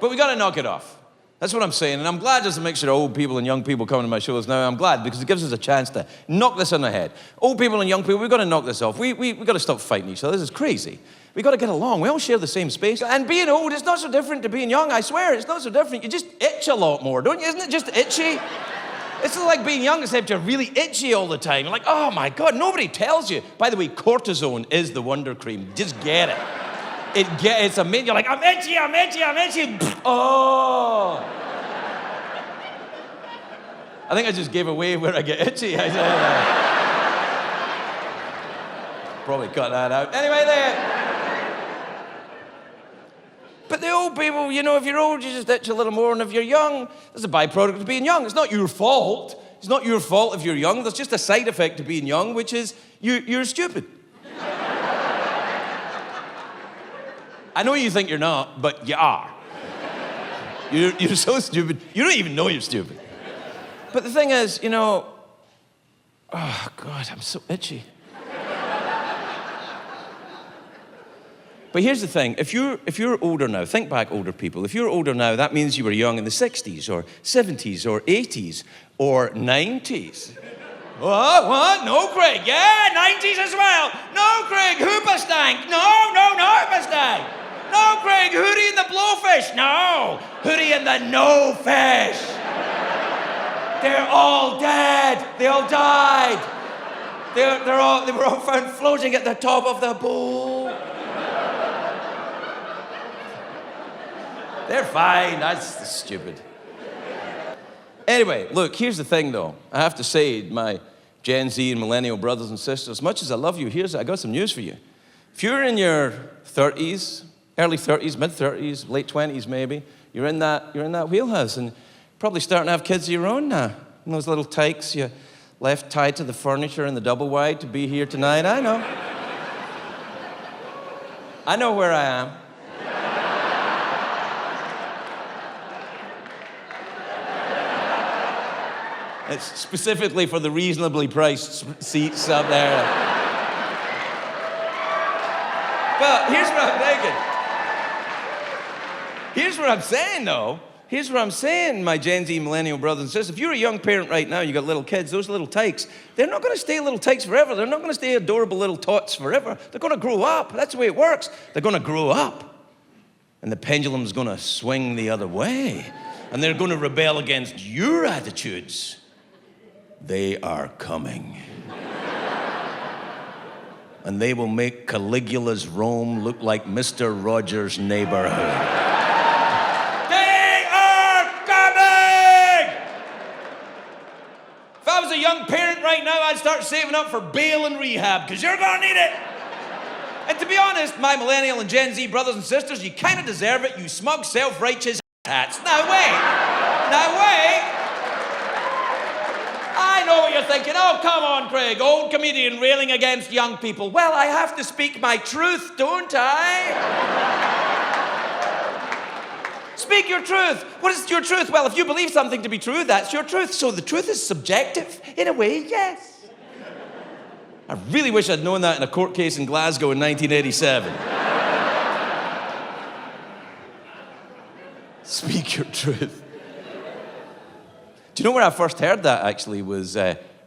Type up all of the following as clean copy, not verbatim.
But we got to knock it off. That's what I'm saying, and I'm glad there's a mixture of old people and young people coming to my shows now. I'm glad, because it gives us a chance to knock this on the head. Old people and young people, we've got to knock this off. We got to stop fighting each other. This is crazy. We've got to get along. We all share the same space. And being old is not so different to being young, I swear. It's not so different. You just itch a lot more, don't you? Isn't it just itchy? It's like being young, except you're really itchy all the time. You're like, oh my God, nobody tells you. By the way, cortisone is the wonder cream. Just get it. It's amazing. You're like, I'm itchy. Oh. I think I just gave away where I get itchy. Probably cut that out. Anyway, there. But the old people, you know, if you're old, you just itch a little more. And if you're young, that's a byproduct of being young. It's not your fault. It's not your fault if you're young. There's just a side effect to being young, which is you're stupid. I know you think you're not, but you are. You're so stupid, you don't even know you're stupid. But the thing is, you know, oh God, I'm so itchy. But here's the thing, if you're older now, think back, older people, if you're older now, that means you were young in the 60s or 70s or 80s or 90s. What? No, Craig. Yeah, 90s as well. No, Craig, Hoopastank. No, Hoopastank. No, Craig, Hootie and the Blowfish. No, Hootie and the No Fish. They're all dead. They all died. They were all found floating at the top of the pool. They're fine. That's stupid. Anyway, look, here's the thing, though. I have to say, my Gen Z and millennial brothers and sisters, as much as I love you, I got some news for you. If you're in your 30s, early 30s, mid-30s, late 20s maybe, you're in that wheelhouse, and probably starting to have kids of your own now. And those little tykes you left tied to the furniture in the double wide to be here tonight. I know. I know where I am. It's specifically for the reasonably priced seats up there. But here's what I'm thinking. Here's what I'm saying, though. Here's what I'm saying, my Gen Z millennial brothers and sisters. If you're a young parent right now, you got little kids, those little tykes, they're not going to stay little tykes forever. They're not going to stay adorable little tots forever. They're going to grow up. That's the way it works. They're going to grow up. And the pendulum's going to swing the other way. And they're going to rebel against your attitudes. They are coming. And they will make Caligula's Rome look like Mr. Rogers' neighborhood. They are coming! If I was a young parent right now, I'd start saving up for bail and rehab, because you're gonna need it. And to be honest, my millennial and Gen Z brothers and sisters, you kind of deserve it, you smug, self-righteous hats. Now wait. I know what you're thinking. Oh, come on, Craig. Old comedian railing against young people. Well, I have to speak my truth, don't I? Speak your truth. What is your truth? Well, if you believe something to be true, that's your truth. So the truth is subjective? In a way, yes. I really wish I'd known that in a court case in Glasgow in 1987. Speak your truth. Do you know where I first heard that, actually, was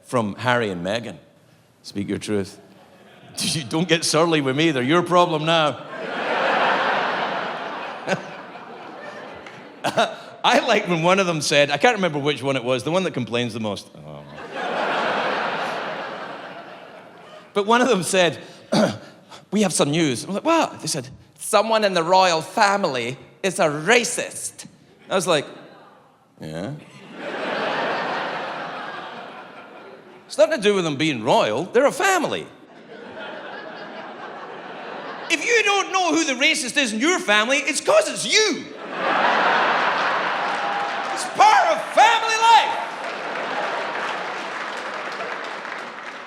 from Harry and Meghan. Speak your truth. Don't get surly with me, they're your problem now. I like when one of them said, I can't remember which one it was, the one that complains the most. Oh. But one of them said, we have some news. I'm like, what? They said, someone in the royal family is a racist. I was like, yeah. It's nothing to do with them being royal. They're a family. If you don't know who the racist is in your family, it's because it's you. It's part of family life.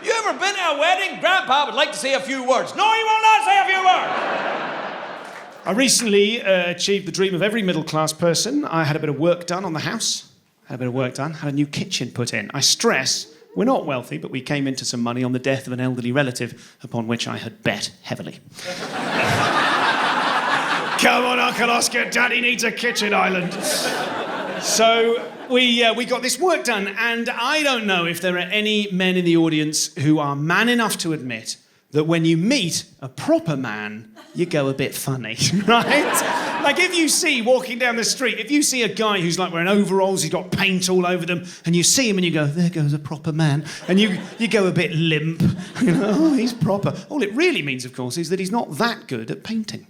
You ever been to a wedding? Grandpa would like to say a few words. No, he will not say a few words. I recently achieved the dream of every middle-class person. I had a bit of work done on the house. Had a new kitchen put in. I stress, we're not wealthy, but we came into some money on the death of an elderly relative, upon which I had bet heavily. Come on, Uncle Oscar, Daddy needs a kitchen island. So we got this work done, and I don't know if there are any men in the audience who are man enough to admit that when you meet a proper man, you go a bit funny, right? Like if you see, walking down the street, if you see a guy who's like wearing overalls, he's got paint all over them, and you see him and you go, there goes a proper man, and you go a bit limp, you know, oh, he's proper. All it really means, of course, is that he's not that good at painting.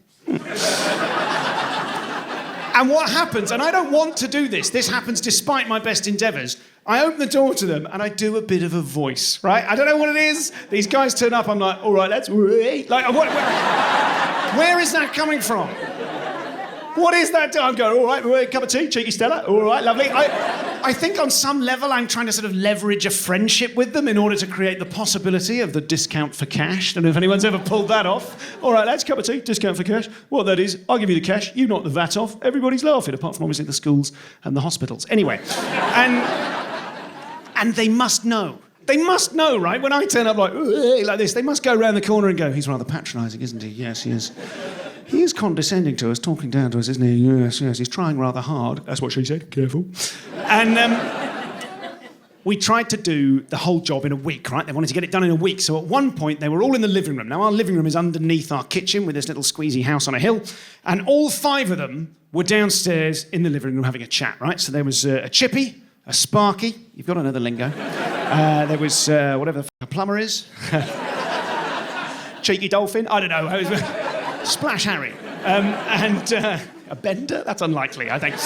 And what happens, and I don't want to do this happens despite my best endeavours, I open the door to them and I do a bit of a voice, right? I don't know what it is. These guys turn up, I'm like, all right, let's wait. Like, where is that coming from? What is that? I'm going, all right, cup of tea, cheeky Stella, all right, lovely. I think on some level I'm trying to sort of leverage a friendship with them in order to create the possibility of the discount for cash. Don't know if anyone's ever pulled that off. All right, lads, cup of tea, discount for cash. What that is, I'll give you the cash, you knock the VAT off, everybody's laughing, apart from obviously the schools and the hospitals. Anyway, and they must know. They must know, right? When I turn up like this, they must go around the corner and go, he's rather patronising, isn't he? Yes, he is. He is condescending to us, talking down to us, isn't he? Yes, yes, he's trying rather hard. That's what she said, careful. And we tried to do the whole job in a week, right? They wanted to get it done in a week. So at one point, they were all in the living room. Now, our living room is underneath our kitchen with this little squeezy house on a hill. And all 5 of them were downstairs in the living room having a chat, right? So there was a Chippy, a Sparky. You've got to know the lingo. There was whatever the a plumber is. Cheeky Dolphin. I don't know. Splash Harry. And a bender? That's unlikely, I think.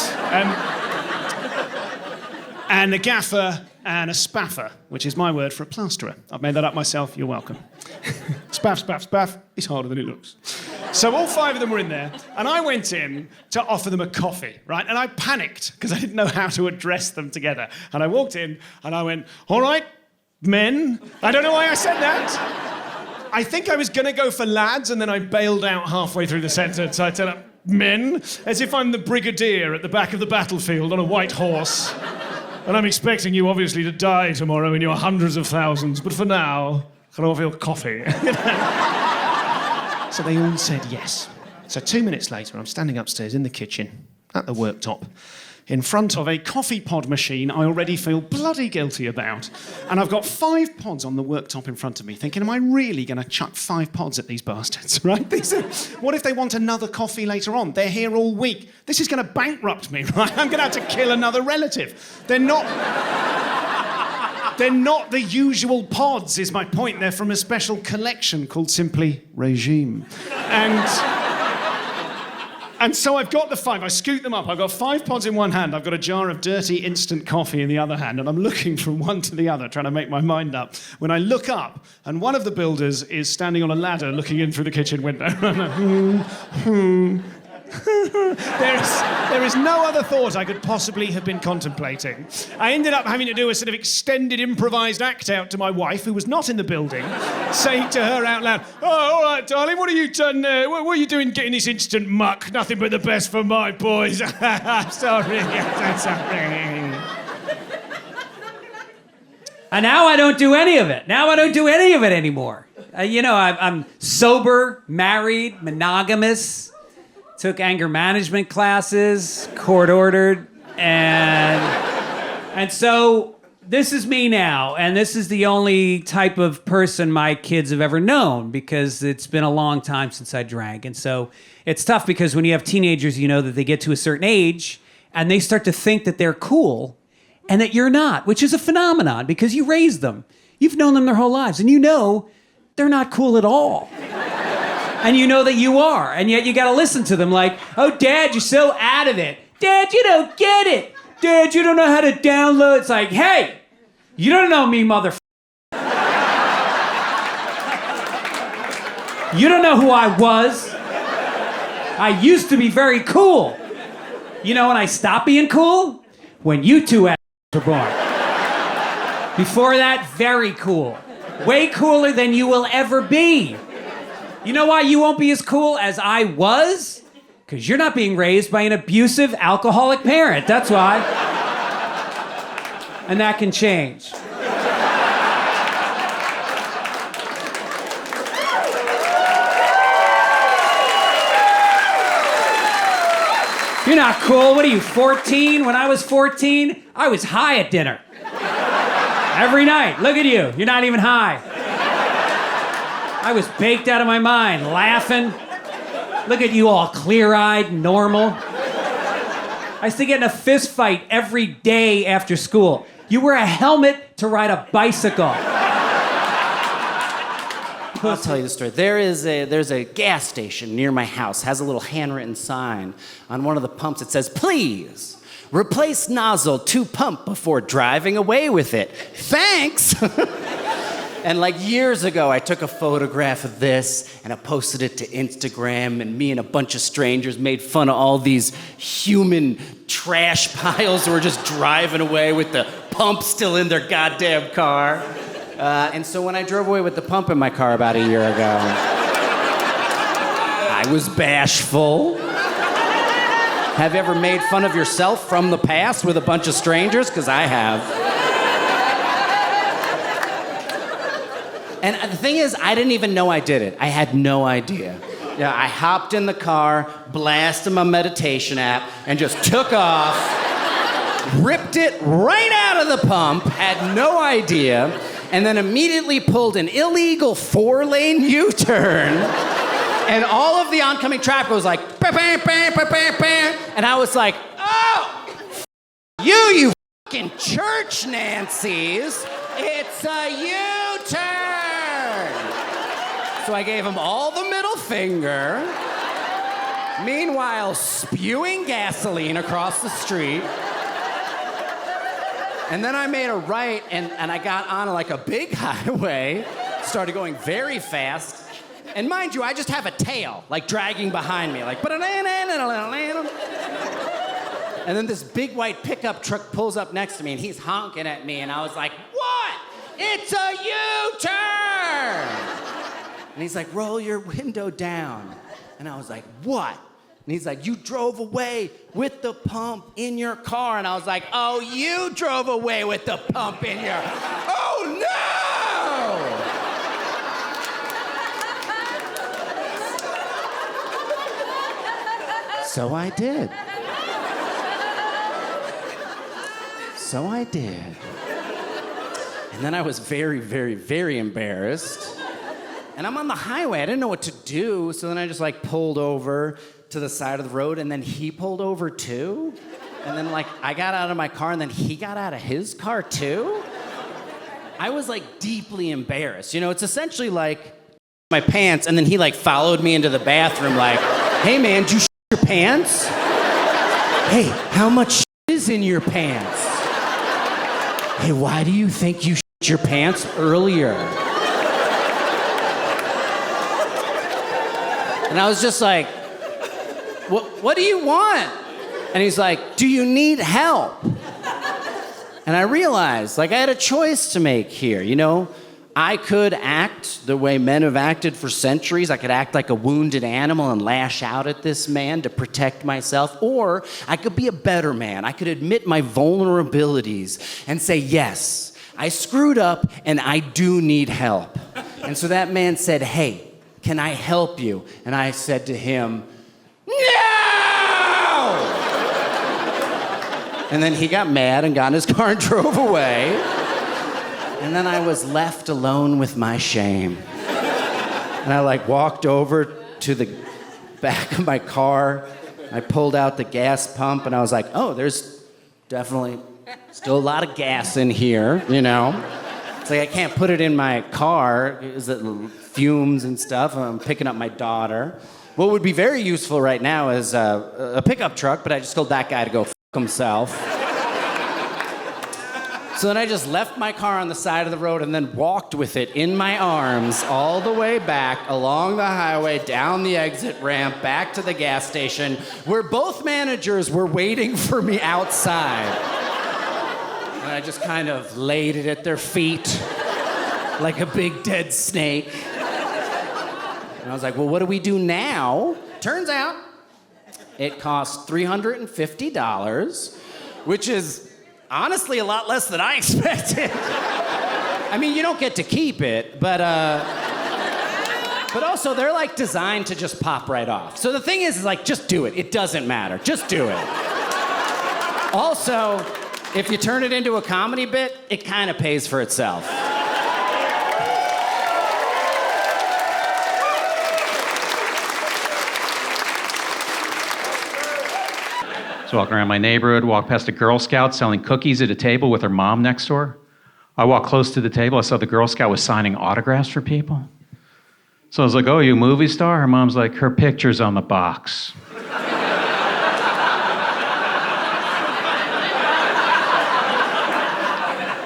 And a gaffer and a spaffer, which is my word for a plasterer. I've made that up myself, you're welcome. Spaff, spaff, spaff. It's harder than it looks. So all 5 of them were in there, and I went in to offer them a coffee, right? And I panicked, because I didn't know how to address them together. And I walked in, and I went, all right, men. I don't know why I said that. I think I was going to go for lads, and then I bailed out halfway through the sentence. I turned up, men, as if I'm the brigadier at the back of the battlefield on a white horse. And I'm expecting you, obviously, to die tomorrow in your hundreds of thousands. But for now, can I offer you a coffee? So they all said yes. So 2 minutes later, I'm standing upstairs in the kitchen, at the worktop, in front of a coffee pod machine I already feel bloody guilty about. And I've got 5 pods on the worktop in front of me, thinking, am I really going to chuck 5 pods at these bastards, right? What if they want another coffee later on? They're here all week. This is going to bankrupt me, right? I'm going to have to kill another relative. They're not the usual pods, is my point. They're from a special collection called simply Regime. And so I've got the 5, I scoot them up, I've got 5 pods in one hand, I've got a jar of dirty instant coffee in the other hand, and I'm looking from one to the other, trying to make my mind up. When I look up, and one of the builders is standing on a ladder looking in through the kitchen window. There is no other thought I could possibly have been contemplating. I ended up having to do a sort of extended improvised act out to my wife, who was not in the building, saying to her out loud, oh, all right, darling, what are you done? What are you doing getting this instant muck? Nothing but the best for my boys. Sorry. And now I don't do any of it. Now I don't do any of it anymore. I'm sober, married, monogamous. Took anger management classes, court-ordered, and so this is me now, and this is the only type of person my kids have ever known, because it's been a long time since I drank. And so it's tough, because when you have teenagers, you know that they get to a certain age, and they start to think that they're cool, and that you're not, which is a phenomenon, because you raised them. You've known them their whole lives, and you know they're not cool at all. And you know that you are, and yet you gotta listen to them like, oh, Dad, you're so out of it. Dad, you don't get it. Dad, you don't know how to download. It's like, hey, you don't know me, motherfucker. You don't know who I was. I used to be very cool. You know when I stopped being cool? When you two were born. Before that, very cool. Way cooler than you will ever be. You know why you won't be as cool as I was? Because you're not being raised by an abusive, alcoholic parent. That's why. And that can change. You're not cool. What are you, 14? When I was 14, I was high at dinner. Every night. Look at you. You're not even high. I was baked out of my mind, laughing. Look at you all clear-eyed, normal. I used to get in a fist fight every day after school. You wear a helmet to ride a bicycle. I'll tell you the story. There's a gas station near my house. Has a little handwritten sign on one of the pumps. It says, "Please replace nozzle to pump before driving away with it. Thanks." And like years ago, I took a photograph of this and I posted it to Instagram, and me and a bunch of strangers made fun of all these human trash piles who were just driving away with the pump still in their goddamn car. And so when I drove away with the pump in my car about a year ago, I was bashful. Have you ever made fun of yourself from the past with a bunch of strangers? Because I have. And the thing is, I didn't even know I did it. I had no idea. Yeah, I hopped in the car, blasted my meditation app, and just took off, ripped it right out of the pump, had no idea, and then immediately pulled an illegal 4-lane U-turn. And all of the oncoming traffic was like, "Bam, bam, bam, bam, bam, bam." And I was like, "Oh, you fucking church Nancy's. It's a U-turn." So I gave him all the middle finger, meanwhile spewing gasoline across the street. And then I made a right, and I got on like a big highway, started going very fast. And mind you, I just have a tail, like dragging behind me, like. And then this big white pickup truck pulls up next to me, and he's honking at me, and I was like, "What? It's a U-turn!" And he's like, "Roll your window down." And I was like, "What?" And he's like, "You drove away with the pump in your car." And I was like, "Oh, you drove away with the pump in your... Oh, no!" So I did. So I did. And then I was very, very, very embarrassed. And I'm on the highway. I didn't know what to do. So then I just like pulled over to the side of the road, and then he pulled over too. And then like I got out of my car, and then he got out of his car too. I was like deeply embarrassed. You know, it's essentially like my pants, and then he like followed me into the bathroom like, "Hey man, did you your pants? Hey, how much is in your pants? Hey, why do you think you your pants earlier?" And I was just like, what do you want? And he's like, "Do you need help?" And I realized, like, I had a choice to make here, you know? I could act the way men have acted for centuries. I could act like a wounded animal and lash out at this man to protect myself. Or I could be a better man. I could admit my vulnerabilities and say, "Yes, I screwed up and I do need help." And so that man said, "Hey, can I help you?" And I said to him, "No!" And then he got mad and got in his car and drove away. And then I was left alone with my shame. And I like walked over to the back of my car. I pulled out the gas pump, and I was like, "Oh, there's definitely still a lot of gas in here, you know?" It's like I can't put it in my car. Is it fumes and stuff? I'm picking up my daughter. What would be very useful right now is a pickup truck, but I just told that guy to go f*** himself. So then I just left my car on the side of the road and then walked with it in my arms all the way back along the highway, down the exit ramp, back to the gas station, where both managers were waiting for me outside. And I just kind of laid it at their feet like a big dead snake. And I was like, "Well, what do we do now?" Turns out it cost $350, which is honestly a lot less than I expected. I mean, you don't get to keep it, but But also, they're like designed to just pop right off. So the thing is like, just do it. It doesn't matter. Just do it. Also, if you turn it into a comedy bit, it kind of pays for itself. So walking around my neighborhood, walk past a Girl Scout selling cookies at a table with her mom next door. I walked close to the table. I saw the Girl Scout was signing autographs for people. So I was like, oh, you a movie star? Her mom's like, her picture's on the box.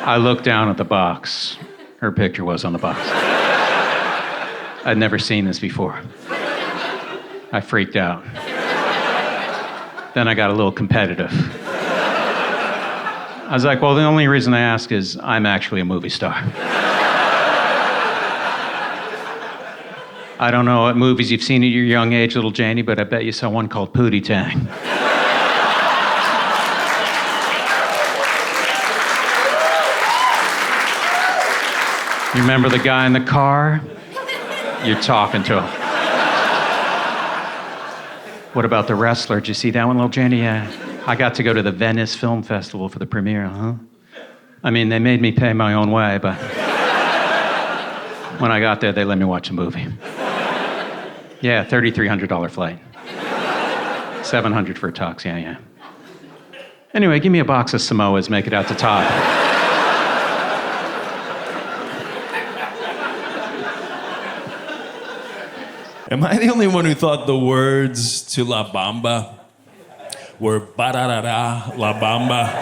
I looked down at the box. Her picture was on the box. I'd never seen this before. I freaked out. Then I got a little competitive. I was like, well, the only reason I ask is I'm actually a movie star. I don't know what movies you've seen at your young age, little Janie, but I bet you saw one called Pootie Tang. You remember the guy in the car? You're talking to him. What about The Wrestler? Did you see that one, little Janie? Yeah. I got to go to the Venice Film Festival for the premiere, huh? I mean, they made me pay my own way, but when I got there, they let me watch a movie. Yeah, $3,300 flight. $700 for a tux, yeah. Anyway, give me a box of Samoas, make it out to Todd. Am I the only one who thought the words to La Bamba were ba-da-da-da, La Bamba?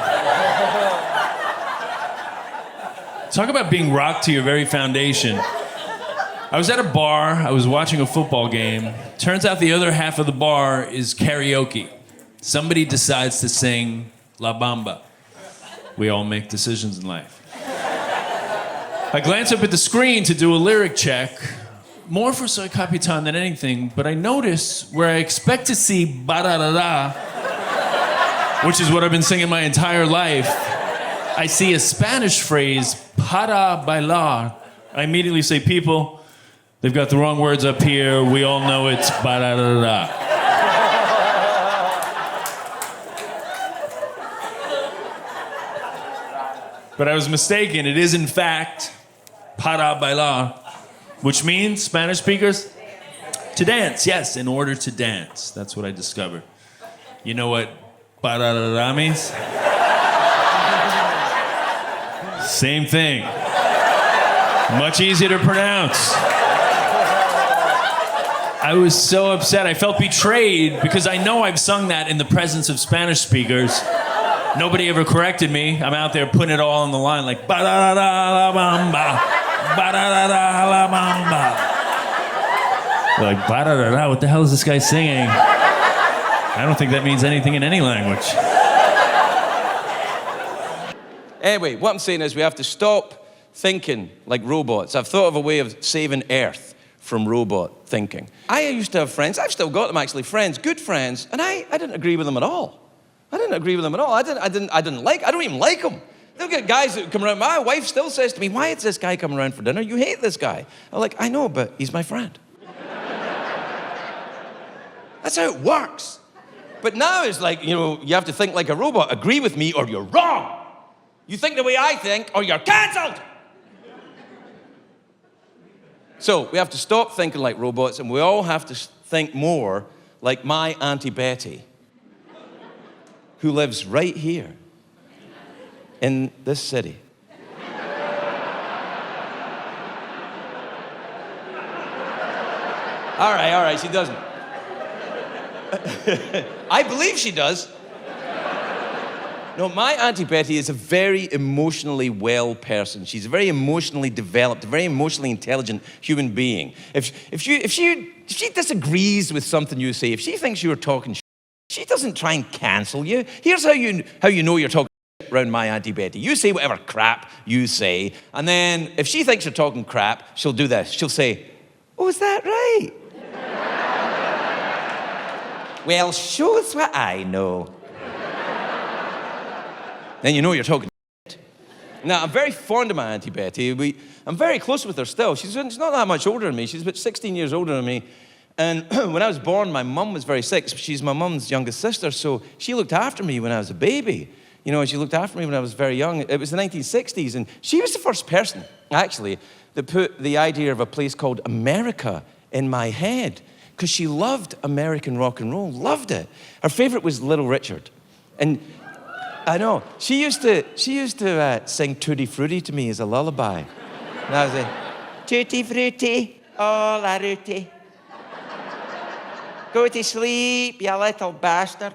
Talk about being rocked to your very foundation. I was at a bar, I was watching a football game. Turns out the other half of the bar is karaoke. Somebody decides to sing La Bamba. We all make decisions in life. I glance up at the screen to do a lyric check, more for Soy Capitan than anything, but I notice where I expect to see ba-da-da-da, which is what I've been singing my entire life, I see a Spanish phrase, para bailar. I immediately say, people, they've got the wrong words up here. We all know it's ba-da-da-da. But I was mistaken. It is, in fact, para bailar, which means, Spanish speakers, to dance. Yes, in order to dance. That's what I discovered. You know what ba-da-da-da means? Same thing. Much easier to pronounce. I was so upset. I felt betrayed because I know I've sung that in the presence of Spanish speakers. Nobody ever corrected me. I'm out there putting it all on the line like ba-da-da-da-la-bamba, ba-da-da-da-la-bamba. They're like, ba-da-da-da, what the hell is this guy singing? I don't think that means anything in any language. Anyway, what I'm saying is we have to stop thinking like robots. I've thought of a way of saving Earth from robot thinking. I used to have friends, I've still got them actually, friends, good friends, and I didn't agree with them at all. I didn't agree with them at all. I don't even like them. They'll get guys that come around. My wife still says to me, why is this guy coming around for dinner? You hate this guy. I'm like, I know, but he's my friend. That's how it works. But now it's like, you know, you have to think like a robot. Agree with me or you're wrong. You think the way I think or you're cancelled. So we have to stop thinking like robots and we all have to think more like my Auntie Betty, who lives right here in this city. All right, she doesn't. I believe she does. No, my Auntie Betty is a very emotionally well person. She's a very emotionally developed, a very emotionally intelligent human being. If she disagrees with something you say, if she thinks you're talking shit, she doesn't try and cancel you. Here's how you know you're talking shit around my Auntie Betty. You say whatever crap you say, and then if she thinks you're talking crap, she'll do this. She'll say, oh, is that right? Well, show us what I know. Then you know you're talking shit. Now, I'm very fond of my Auntie Betty. I'm very close with her still. She's not that much older than me. She's about 16 years older than me. And when I was born, my mum was very sick. She's my mum's youngest sister, so she looked after me when I was a baby. You know, she looked after me when I was very young. It was the 1960s, and she was the first person, actually, that put the idea of a place called America in my head, because she loved American rock and roll, loved it. Her favorite was Little Richard. And I know, she used to sing Tutti Frutti to me as a lullaby. And I was like, Tutti Frutti, oh la Rutti. Go to sleep, you little bastard.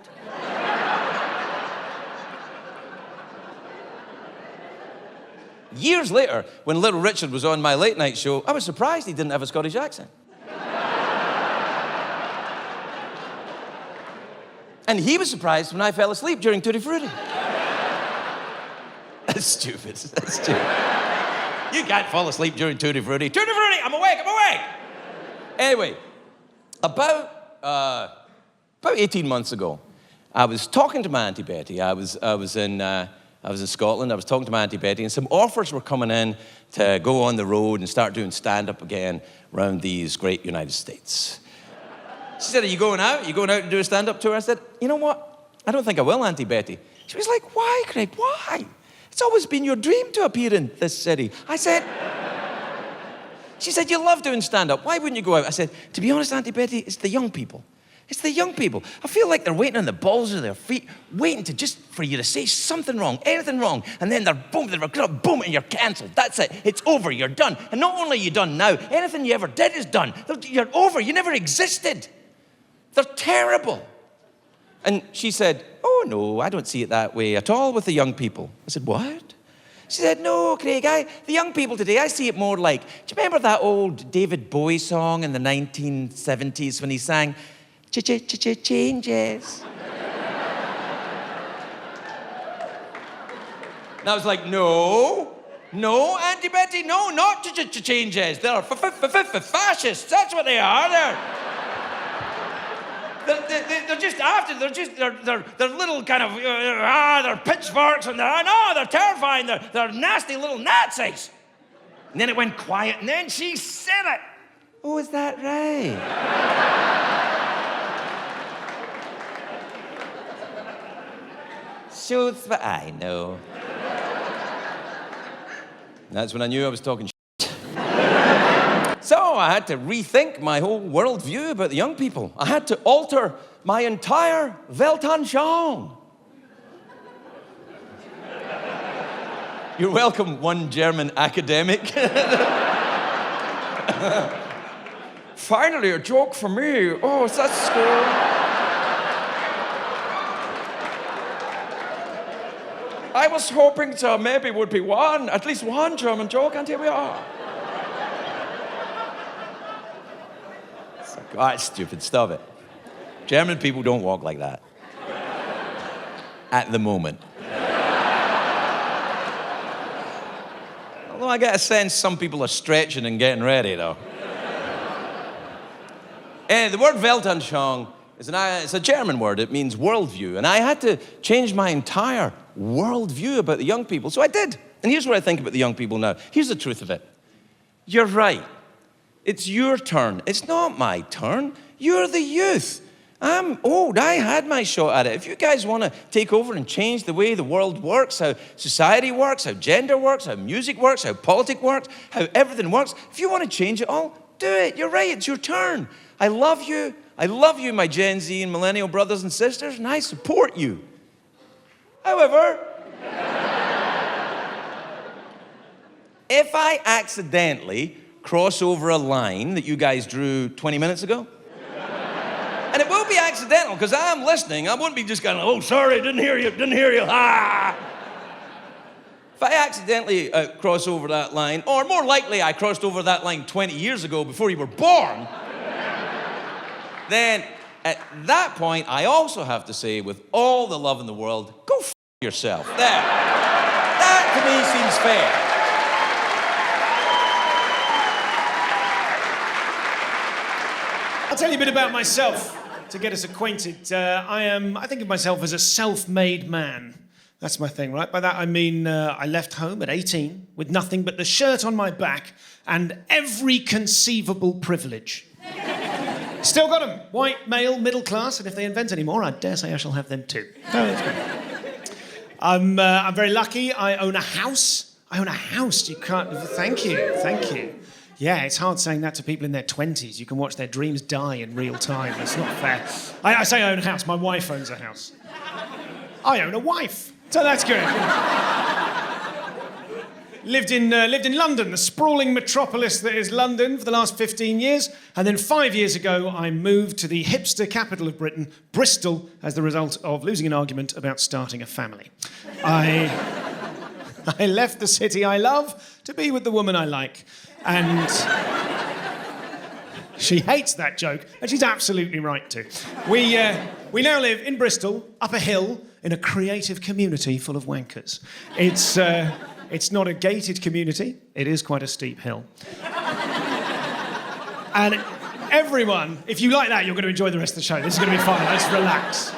Years later, when Little Richard was on my late night show, I was surprised he didn't have a Scottish accent. And he was surprised when I fell asleep during Tutti Frutti. That's stupid. That's stupid. You can't fall asleep during Tutti Frutti. Tutti Frutti, I'm awake. Anyway, about 18 months ago, I was talking to my Auntie Betty. I was in Scotland. I was talking to my Auntie Betty, and some offers were coming in to go on the road and start doing stand-up again around these great United States. She said, are you going out? Are you going out to do a stand-up tour? I said, you know what? I don't think I will, Auntie Betty. She was like, why, Craig? Why? It's always been your dream to appear in this city. She said, you love doing stand-up. Why wouldn't you go out? I said, to be honest, Auntie Betty, it's the young people. It's the young people. I feel like they're waiting on the balls of their feet, waiting to just for you to say something wrong, anything wrong, and then they're gonna boom, and you're cancelled. That's it. It's over. You're done. And not only are you done now, anything you ever did is done. You're over. You never existed. They're terrible. And she said, oh, no, I don't see it that way at all with the young people. I said, what? She said, no, Craig, the young people today, I see it more like, do you remember that old David Bowie song in the 1970s when he sang, changes? And I was like, no, Auntie Betty, no, not changes. They're fascists, that's what they are. They're just after, they're little kind of, they're pitchforks, and they're terrifying, they're nasty little Nazis. And then it went quiet, and then she said it. Oh, is that right? Shows what I know. That's when I knew I was talking shit. So I had to rethink my whole worldview about the young people. I had to alter my entire Weltanschauung. You're welcome, one German academic. Finally, a joke for me. Oh, that's cool. I was hoping to maybe would be at least one German joke, and here we are. It's like, stupid, stop it. German people don't walk like that. At the moment. Although I get a sense some people are stretching and getting ready, though. The word Weltanschauung it's a German word. It means worldview. And I had to change my entire worldview about the young people. So I did. And here's what I think about the young people now. Here's the truth of it. You're right. It's your turn. It's not my turn. You're the youth. I'm old. I had my shot at it. If you guys want to take over and change the way the world works, how society works, how gender works, how music works, how politics works, how everything works, if you want to change it all, do it. You're right. It's your turn. I love you. I love you, my Gen Z and millennial brothers and sisters, and I support you. However, if I accidentally cross over a line that you guys drew 20 minutes ago, and it will be accidental because I'm listening, I won't be just going, oh, sorry, didn't hear you, ah. If I accidentally cross over that line, or more likely I crossed over that line 20 years ago before you were born, then at that point, I also have to say, with all the love in the world, go f*** yourself. There. That, to me, seems fair. I'll tell you a bit about myself to get us acquainted. I think of myself as a self-made man. That's my thing, right? By that I mean I left home at 18 with nothing but the shirt on my back and every conceivable privilege. Still got them. White, male, middle class, and if they invent any more, I dare say I shall have them too. I'm very lucky. I own a house. You can't... Thank you. Yeah, it's hard saying that to people in their 20s. You can watch their dreams die in real time. It's not fair. I say I own a house. My wife owns a house. I own a wife. So that's good. Lived in London, the sprawling metropolis that is London, for the last 15 years. And then 5 years ago, I moved to the hipster capital of Britain, Bristol, as the result of losing an argument about starting a family. I left the city I love to be with the woman I like. And she hates that joke, and she's absolutely right to. We now live in Bristol, up a hill, in a creative community full of wankers. It's not a gated community. It is quite a steep hill. And everyone, if you like that, you're going to enjoy the rest of the show. This is going to be fun. Let's relax.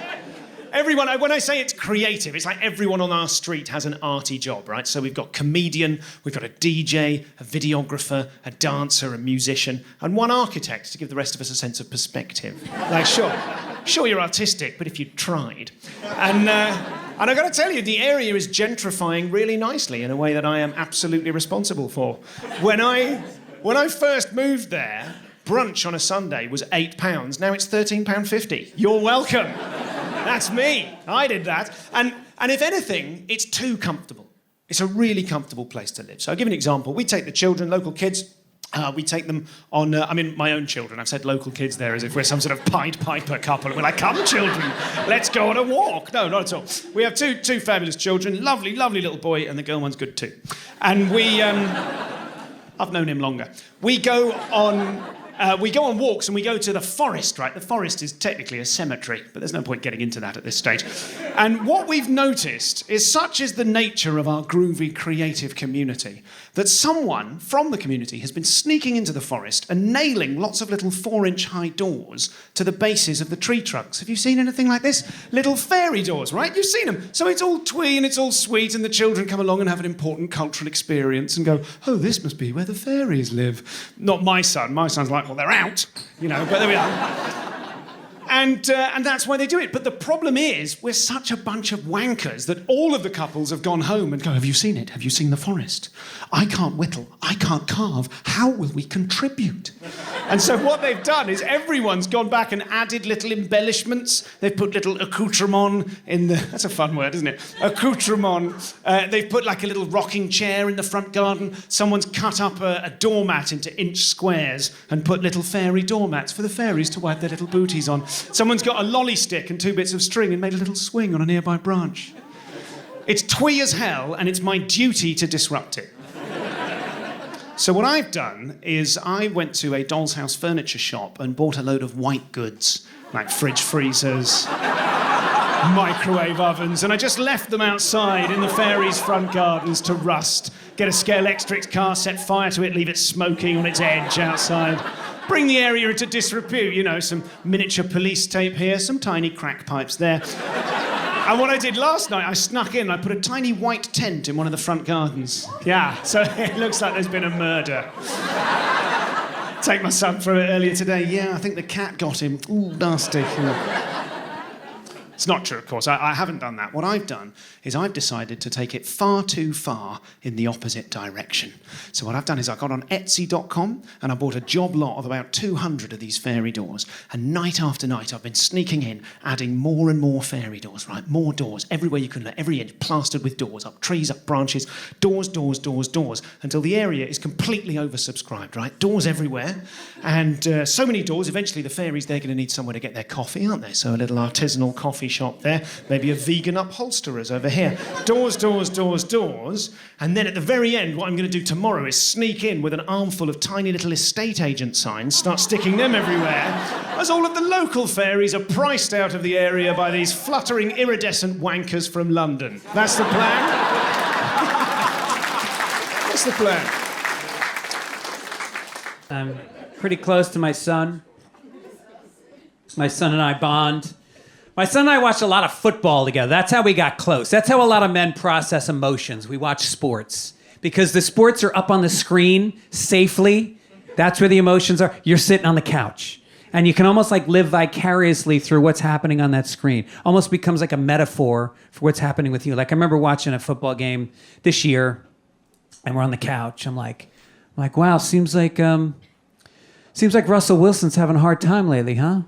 Everyone, when I say it's creative, it's like everyone on our street has an arty job, right? So we've got comedian, we've got a DJ, a videographer, a dancer, a musician, and one architect to give the rest of us a sense of perspective. Like, sure you're artistic, but if you tried. And I've got to tell you, the area is gentrifying really nicely in a way that I am absolutely responsible for. When I first moved there, brunch on a Sunday was £8. Now it's £13.50. You're welcome. That's me. I did that. And if anything, it's too comfortable. It's a really comfortable place to live. So I'll give you an example. We take the children, local kids, we take them on, my own children. I've said local kids there as if we're some sort of Pied Piper couple. We're like, come children, let's go on a walk. No, not at all. We have two fabulous children, lovely, lovely little boy, and the girl one's good too. And we, I've known him longer. We go on walks and we go to the forest, right? The forest is technically a cemetery, but there's no point getting into that at this stage. And what we've noticed is such is the nature of our groovy, creative community that someone from the community has been sneaking into the forest and nailing lots of little 4-inch high doors to the bases of the tree trunks. Have you seen anything like this? Little fairy doors, right? You've seen them. So it's all twee and it's all sweet and the children come along and have an important cultural experience and go, oh, this must be where the fairies live. Not my son. My son's like, well, they're out, but there we are. And that's why they do it. But the problem is, we're such a bunch of wankers that all of the couples have gone home and go, have you seen it? Have you seen the forest? I can't whittle. I can't carve. How will we contribute? And so what they've done is everyone's gone back and added little embellishments. They've put little accoutrement in the... That's a fun word, isn't it? Accoutrement. They've put like a little rocking chair in the front garden. Someone's cut up a doormat into inch squares and put little fairy doormats for the fairies to wipe their little booties on. Someone's got a lolly stick and 2 bits of string and made a little swing on a nearby branch. It's twee as hell, and it's my duty to disrupt it. So what I've done is I went to a doll's house furniture shop and bought a load of white goods, like fridge freezers, microwave ovens, and I just left them outside in the fairies' front gardens to rust. Get a Scalextric car, set fire to it, leave it smoking on its edge outside. Bring the area into disrepute, some miniature police tape here, some tiny crack pipes there. And what I did last night, I snuck in, I put a tiny white tent in one of the front gardens. Yeah, so it looks like there's been a murder. Take my son through it earlier today. Yeah, I think the cat got him. Ooh, nasty. It's not true, of course. I haven't done that. What I've done is I've decided to take it far too far in the opposite direction. So what I've done is I got on Etsy.com and I bought a job lot of about 200 of these fairy doors. And night after night, I've been sneaking in, adding more and more fairy doors, right? More doors, everywhere you can look, every inch plastered with doors, up trees, up branches, doors, until the area is completely oversubscribed, right? Doors everywhere. And so many doors, eventually the fairies, they're going to need somewhere to get their coffee, aren't they? So a little artisanal coffee shop there, maybe a vegan upholsterer's over here. Doors. And then at the very end, what I'm going to do tomorrow is sneak in with an armful of tiny little estate agent signs, start sticking them everywhere, as all of the local fairies are priced out of the area by these fluttering iridescent wankers from London. That's the plan. That's the plan. I'm pretty close to my son. My son and I bond. My son and I watched a lot of football together. That's how we got close. That's how a lot of men process emotions. We watch sports. Because the sports are up on the screen safely. That's where the emotions are. You're sitting on the couch. And you can almost like live vicariously through what's happening on that screen. Almost becomes like a metaphor for what's happening with you. Like I remember watching a football game this year, and we're on the couch. I'm like, wow, seems like Russell Wilson's having a hard time lately, huh?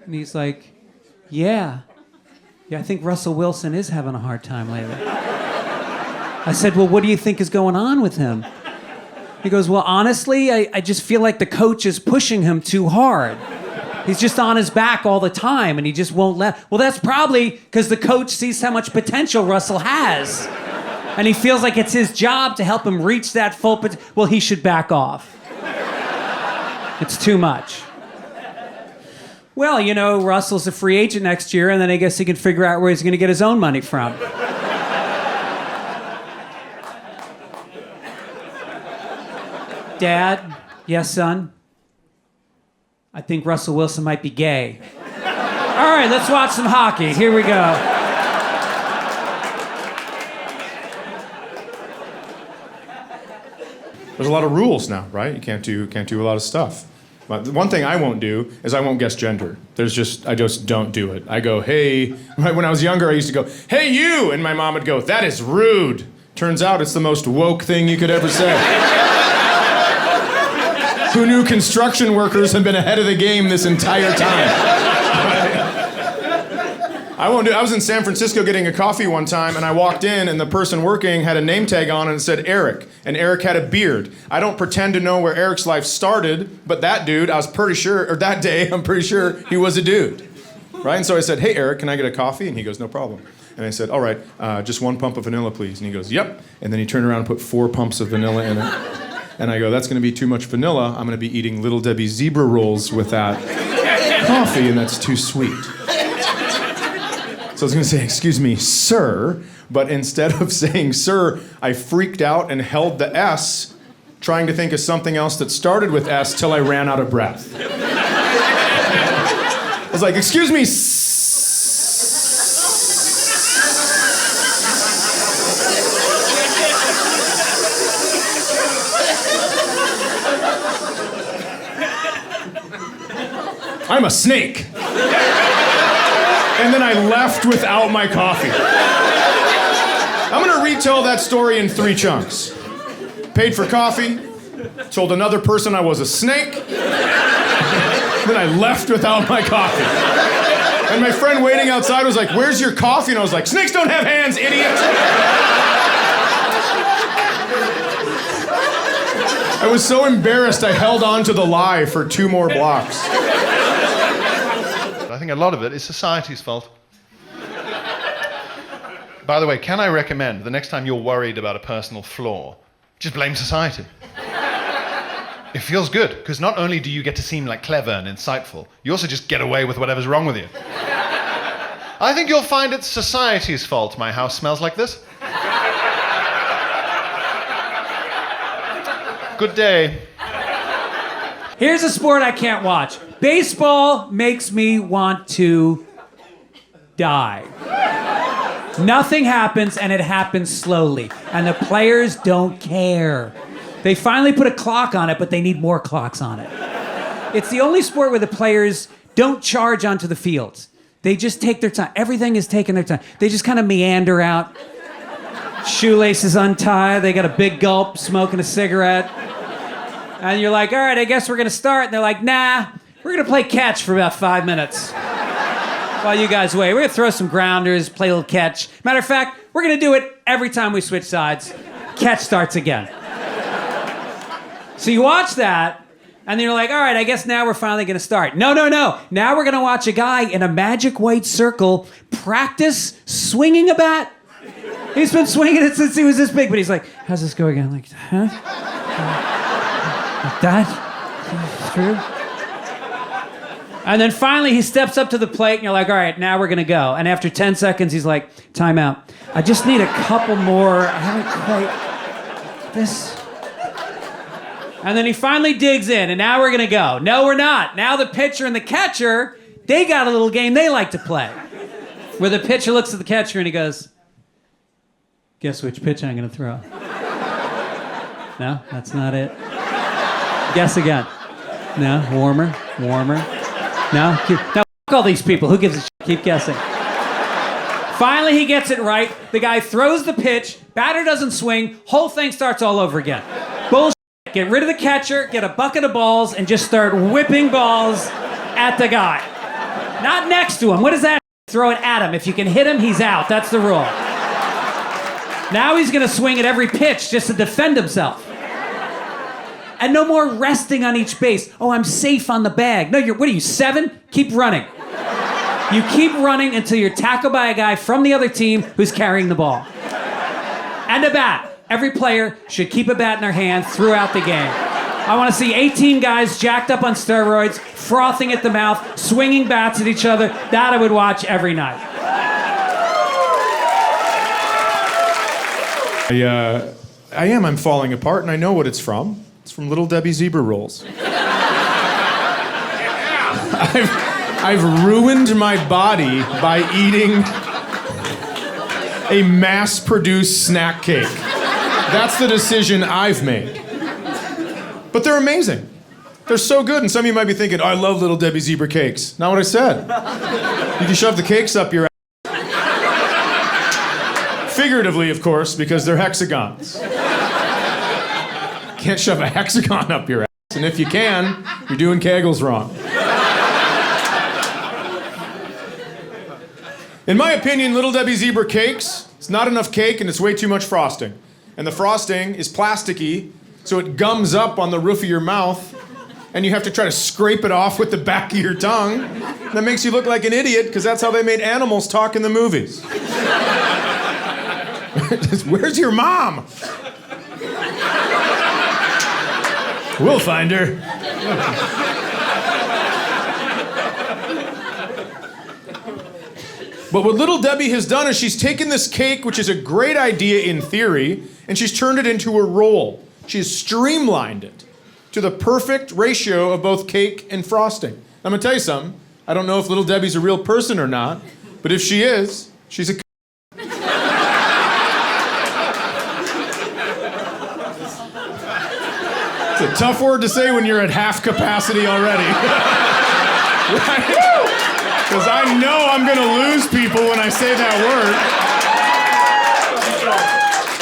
And he's like, yeah, I think Russell Wilson is having a hard time lately. I said, well, what do you think is going on with him? He goes, well, honestly, I just feel like the coach is pushing him too hard. He's just on his back all the time, and he just won't let... Well, that's probably because the coach sees how much potential Russell has. And he feels like it's his job to help him reach that full potential. Well, he should back off. It's too much. Well, you know, Russell's a free agent next year, and then I guess he can figure out where he's going to get his own money from. Dad, yes, son? I think Russell Wilson might be gay. All right, let's watch some hockey. Here we go. There's a lot of rules now, right? You can't do a lot of stuff. But the one thing I won't do is I won't guess gender. I just don't do it. I go, hey, right when I was younger, I used to go, hey, you, and my mom would go, that is rude. Turns out it's the most woke thing you could ever say. Who knew construction workers have been ahead of the game this entire time? I was in San Francisco getting a coffee one time, and I walked in, and the person working had a name tag on, and it said Eric, and Eric had a beard. I don't pretend to know where Eric's life started, but that dude, I'm pretty sure he was a dude, right? And so I said, hey, Eric, can I get a coffee? And he goes, no problem. And I said, all right, just 1 pump of vanilla, please. And he goes, yep. And then he turned around and put 4 pumps of vanilla in it. And I go, that's going to be too much vanilla. I'm going to be eating Little Debbie zebra rolls with that coffee, and that's too sweet. So I was going to say, excuse me, sir, but instead of saying sir, I freaked out and held the S, trying to think of something else that started with S till I ran out of breath. I was like, excuse me, I'm a snake. And then I left without my coffee. I'm gonna retell that story in 3 chunks. Paid for coffee, told another person I was a snake, then I left without my coffee. And my friend waiting outside was like, where's your coffee? And I was like, snakes don't have hands, idiot! I was so embarrassed I held on to the lie for 2 more blocks. I think a lot of it is society's fault. By the way, can I recommend the next time you're worried about a personal flaw, just blame society. It feels good, because not only do you get to seem like clever and insightful, you also just get away with whatever's wrong with you. I think you'll find it's society's fault my house smells like this. Good day. Here's a sport I can't watch. Baseball makes me want to die. Nothing happens, and it happens slowly. And the players don't care. They finally put a clock on it, but they need more clocks on it. It's the only sport where the players don't charge onto the fields. They just take their time. Everything is taking their time. They just kind of meander out. Shoelaces untied. They got a big gulp, smoking a cigarette. And you're like, all right, I guess we're going to start. And they're like, nah, we're going to play catch for about 5 minutes while you guys wait. We're going to throw some grounders, play a little catch. Matter of fact, we're going to do it every time we switch sides. Catch starts again. So you watch that, and then you're like, all right, I guess now we're finally going to start. No. Now we're going to watch a guy in a magic white circle practice swinging a bat. He's been swinging it since he was this big, but he's like, how's this go again? Like, huh? Like that? True? And then finally he steps up to the plate and you're like, all right, now we're gonna go. And after 10 seconds, he's like, time out. I just need a couple more. I haven't quite, this. And then he finally digs in and now we're gonna go. No, we're not. Now the pitcher and the catcher They got a little game they like to play, where the pitcher looks at the catcher and he goes, "Guess which pitch I'm going to throw?" No, that's not it. Guess again. No, warmer. No, f all these people. Who gives a shit? Keep guessing. Finally, he gets it right. The guy throws the pitch. Batter doesn't swing. Whole thing starts all over again. Bullshit. Get rid of the catcher, get a bucket of balls, and just start whipping balls at the guy. Not next to him. What is that? Throw it at him. If you can hit him, he's out. That's the rule. Now he's going to swing at every pitch just to defend himself. And no more resting on each base. Oh, I'm safe on the bag. No, what are you, 7? Keep running. You keep running until you're tackled by a guy from the other team who's carrying the ball. And a bat. Every player should keep a bat in their hand throughout the game. I want to see 18 guys jacked up on steroids, frothing at the mouth, swinging bats at each other. That I would watch every night. I'm falling apart, and I know what it's from. It's from Little Debbie Zebra Rolls. I've ruined my body by eating a mass-produced snack cake. That's the decision I've made. But they're amazing. They're so good, and some of you might be thinking, "Oh, I love Little Debbie Zebra cakes." Not what I said. You can shove the cakes up your ass. Figuratively, of course, because they're hexagons. Can't shove a hexagon up your ass, and if you can, you're doing Kegels wrong. In my opinion, Little Debbie Zebra cakes, it's not enough cake and it's way too much frosting. And the frosting is plasticky, so it gums up on the roof of your mouth, and you have to try to scrape it off with the back of your tongue. And that makes you look like an idiot, because that's how they made animals talk in the movies. Where's your mom? We'll find her. But what Little Debbie has done is she's taken this cake, which is a great idea in theory, and she's turned it into a roll. She's streamlined it to the perfect ratio of both cake and frosting. I'm gonna tell you something. I don't know if Little Debbie's a real person or not, but if she is, she's a It's a tough word to say when you're at half capacity already. Right? Because I know I'm going to lose people when I say that word.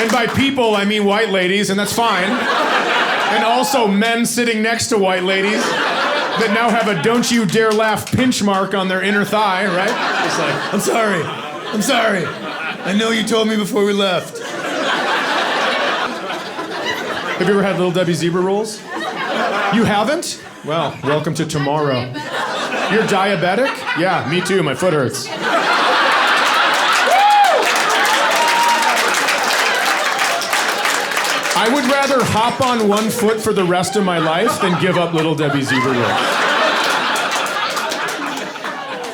And by people, I mean white ladies, and that's fine. And also men sitting next to white ladies that now have a "don't you dare laugh" pinch mark on their inner thigh, right? It's like, I'm sorry. I know you told me before we left. Have you ever had Little Debbie Zebra Rolls? You haven't? Well, welcome to tomorrow. You're diabetic? Yeah, me too. My foot hurts. I would rather hop on one foot for the rest of my life than give up Little Debbie Zebra Rolls.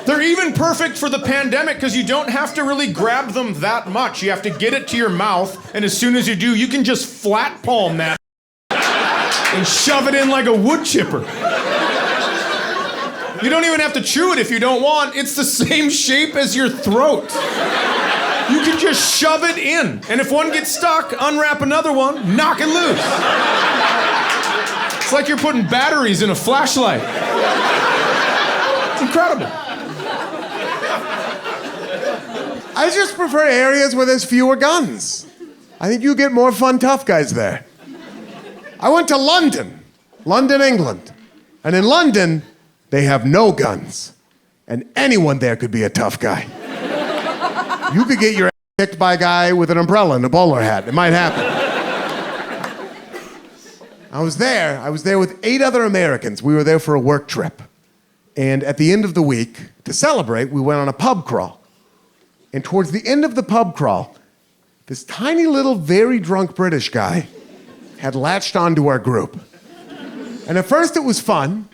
They're even perfect for the pandemic because you don't have to really grab them that much. You have to get it to your mouth, and as soon as you do, you can just flat palm that and shove it in like a wood chipper. You don't even have to chew it if you don't want. It's the same shape as your throat. You can just shove it in. And if one gets stuck, unwrap another one, knock it loose. It's like you're putting batteries in a flashlight. It's incredible. I just prefer areas where there's fewer guns. I think you get more fun tough guys there. I went to London, England. And in London, they have no guns. And anyone there could be a tough guy. You could get your ass kicked by a guy with an umbrella and a bowler hat. It might happen. I was there with 8 other Americans. We were there for a work trip. And at the end of the week, to celebrate, we went on a pub crawl. And towards the end of the pub crawl, this tiny little, very drunk British guy had latched onto our group. And at first it was fun,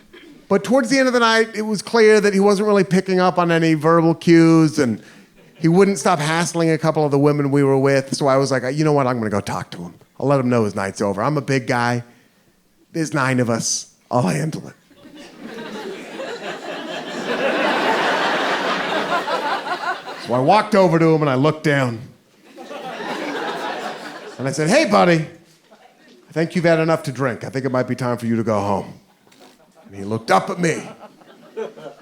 but towards the end of the night, it was clear that he wasn't really picking up on any verbal cues, and he wouldn't stop hassling a couple of the women we were with. So I was like, you know what, I'm gonna go talk to him. I'll let him know his night's over. I'm a big guy. There's 9 of us. I'll handle it. So I walked over to him and I looked down. And I said, hey, buddy, I think you've had enough to drink. I think it might be time for you to go home. And he looked up at me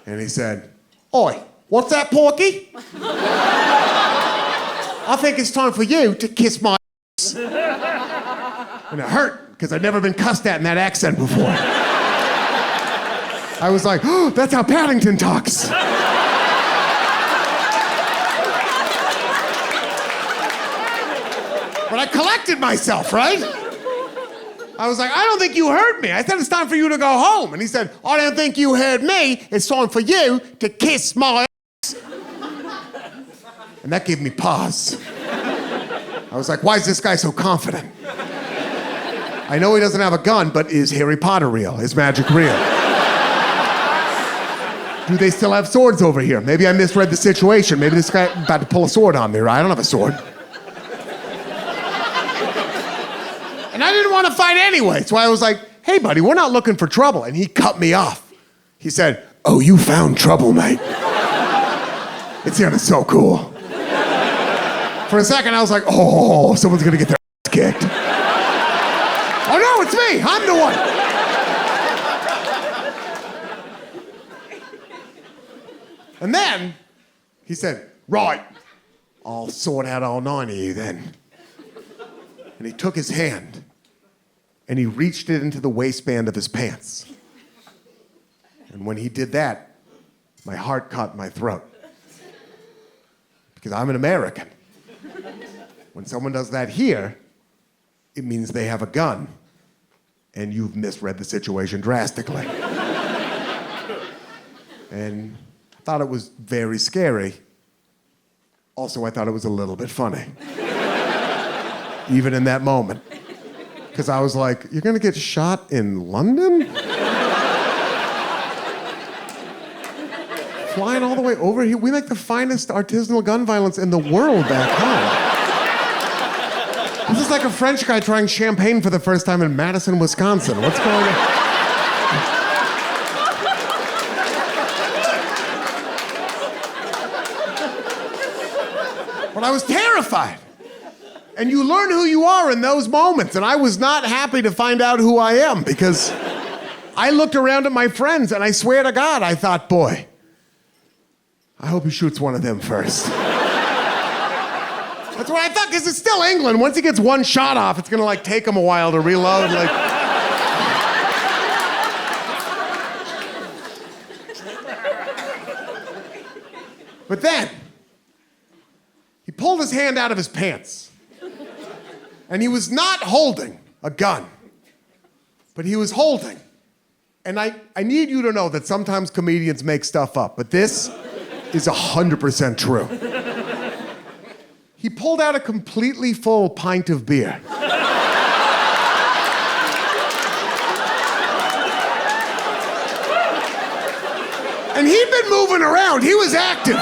and he said, oi, what's that, Porky? I think it's time for you to kiss my ass. And it hurt, because I'd never been cussed at in that accent before. I was like, oh, that's how Paddington talks. But I collected myself, right? I was like, I don't think you heard me. I said it's time for you to go home. And he said, I don't think you heard me. It's time for you to kiss my ass. And that gave me pause. I was like, why is this guy so confident? I know he doesn't have a gun, but is Harry Potter real? Is magic real? Do they still have swords over here? Maybe I misread the situation. Maybe this guy about to pull a sword on me, right? I don't have a sword. And I didn't want to fight anyway, so I was like, hey, buddy, we're not looking for trouble. And he cut me off. He said, oh, you found trouble, mate. It sounded so cool. For a second, I was like, oh, someone's gonna get their ass kicked. Oh no, it's me, I'm the one. And then, he said, right, I'll sort out all 9 of you then. And he took his hand, and he reached it into the waistband of his pants. And when he did that, my heart caught in my throat. Because I'm an American. When someone does that here, it means they have a gun, and you've misread the situation drastically. And I thought it was very scary. Also, I thought it was a little bit funny. Even in that moment. Because I was like, you're gonna get shot in London? Flying all the way over here? We like the finest artisanal gun violence in the world back home. This is like a French guy trying champagne for the first time in Madison, Wisconsin. What's going on? But I was terrified. And you learn who you are in those moments. And I was not happy to find out who I am, because I looked around at my friends and I swear to God, I thought, boy, I hope he shoots one of them first. That's what I thought, because it's still England. Once he gets one shot off, it's gonna like take him a while to reload. Like. But then, he pulled his hand out of his pants. And he was not holding a gun, but he was holding. And I need you to know that sometimes comedians make stuff up, but this is 100% true. He pulled out a completely full pint of beer. And he'd been moving around. He was active.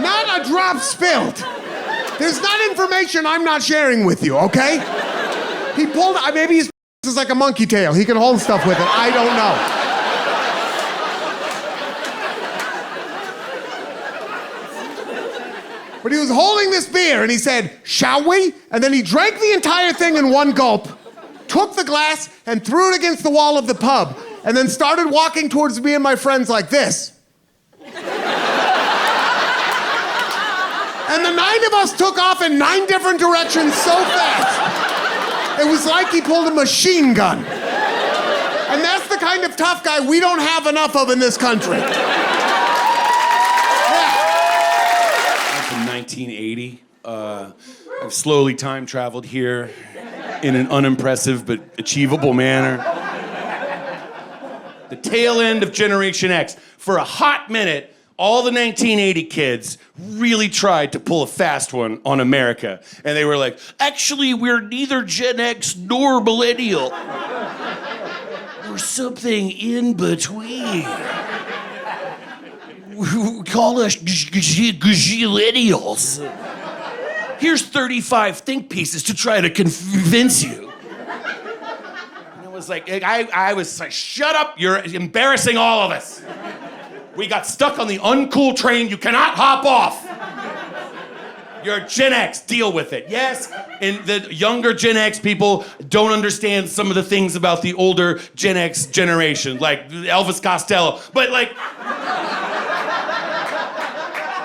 Not a drop spilled. There's not information I'm not sharing with you, okay? He pulled, maybe his is like a monkey tail. He can hold stuff with it. I don't know. But he was holding this beer and he said, shall we? And then he drank the entire thing in one gulp, took the glass and threw it against the wall of the pub, and then started walking towards me and my friends like this. And the 9 of us took off in 9 different directions so fast. It was like he pulled a machine gun. And that's the kind of tough guy we don't have enough of in this country. From 1980. I've slowly time traveled here in an unimpressive but achievable manner. The tail end of Generation X. For a hot minute, all the 1980 kids really tried to pull a fast one on America. And they were like, actually, we're neither Gen X nor millennial. We're something in between. Call us gazillennials. Here's 35 think pieces to try to convince you. And I was like, shut up, you're embarrassing all of us. We got stuck on the uncool train you cannot hop off. You're Gen X, deal with it. Yes, and the younger Gen X people don't understand some of the things about the older Gen X generation, like Elvis Costello, but like,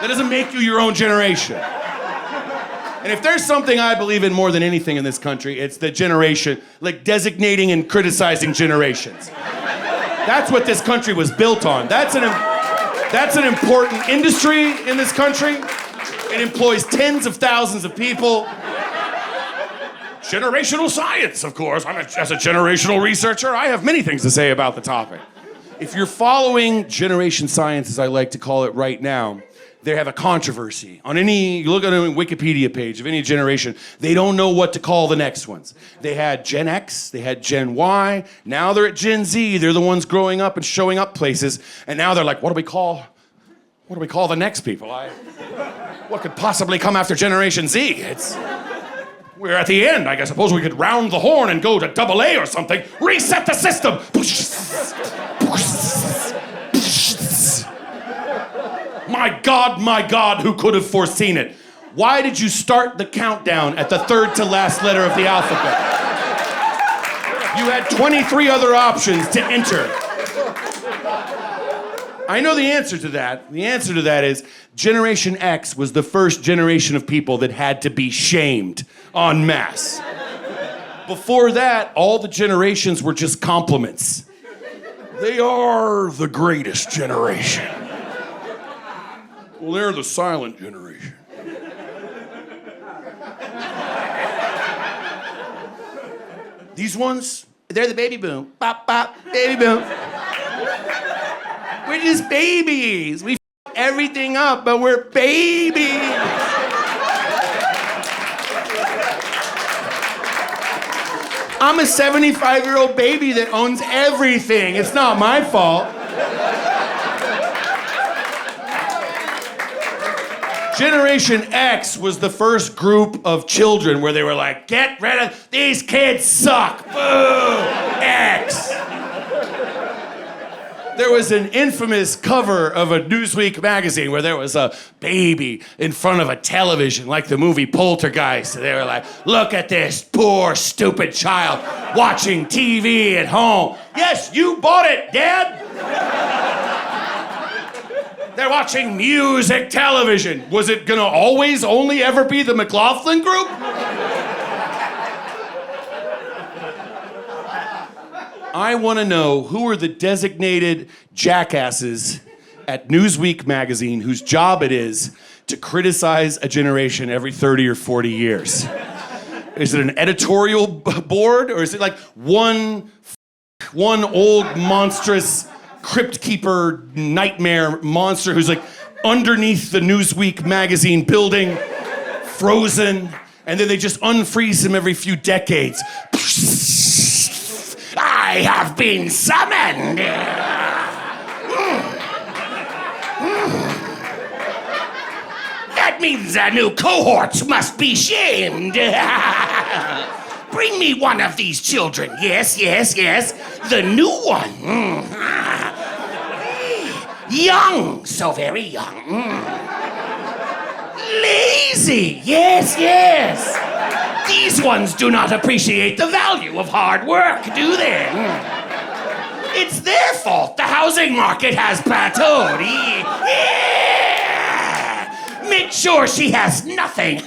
that doesn't make you your own generation. And if there's something I believe in more than anything in this country, it's the generation, like designating and criticizing generations. That's what this country was built on. That's an important industry in this country. It employs tens of thousands of people. Generational science, of course. As a generational researcher, I have many things to say about the topic. If you're following generation science, as I like to call it right now, they have a controversy. You look at a Wikipedia page of any generation, they don't know what to call the next ones. They had Gen X, they had Gen Y, now they're at Gen Z. They're the ones growing up and showing up places, and now they're like, what do we call the next people? What could possibly come after Generation Z? We're at the end. I suppose we could round the horn and go to AA or something. Reset the system. My God, who could have foreseen it? Why did you start the countdown at the third to last letter of the alphabet? You had 23 other options to enter. I know the answer to that. The answer to that is Generation X was the first generation of people that had to be shamed en masse. Before that, all the generations were just compliments. They are the greatest generation. Well, they're the silent generation. These ones, they're the baby boom. Bop, bop, baby boom. We're just babies. We f everything up, but we're babies. I'm a 75-year-old baby that owns everything. It's not my fault. Generation X was the first group of children where they were like, get rid of, these kids suck. Boo, X. There was an infamous cover of a Newsweek magazine where there was a baby in front of a television, like the movie Poltergeist. They were like, look at this poor, stupid child watching TV at home. Yes, you bought it, Dad. They're watching music television. Was it gonna always only ever be the McLaughlin group? I want to know who are the designated jackasses at Newsweek magazine whose job it is to criticize a generation every 30 or 40 years. Is it an editorial board, or is it like one old monstrous crypt keeper nightmare monster who's like underneath the Newsweek magazine building, frozen, and then they just unfreeze him every few decades? I have been summoned. That means the new cohorts must be shamed. Bring me one of these children. Yes. The new one. Young, so very young. Lazy. Yes. These ones do not appreciate the value of hard work, do they? It's their fault the housing market has plateaued. Yeah. Make sure she has nothing.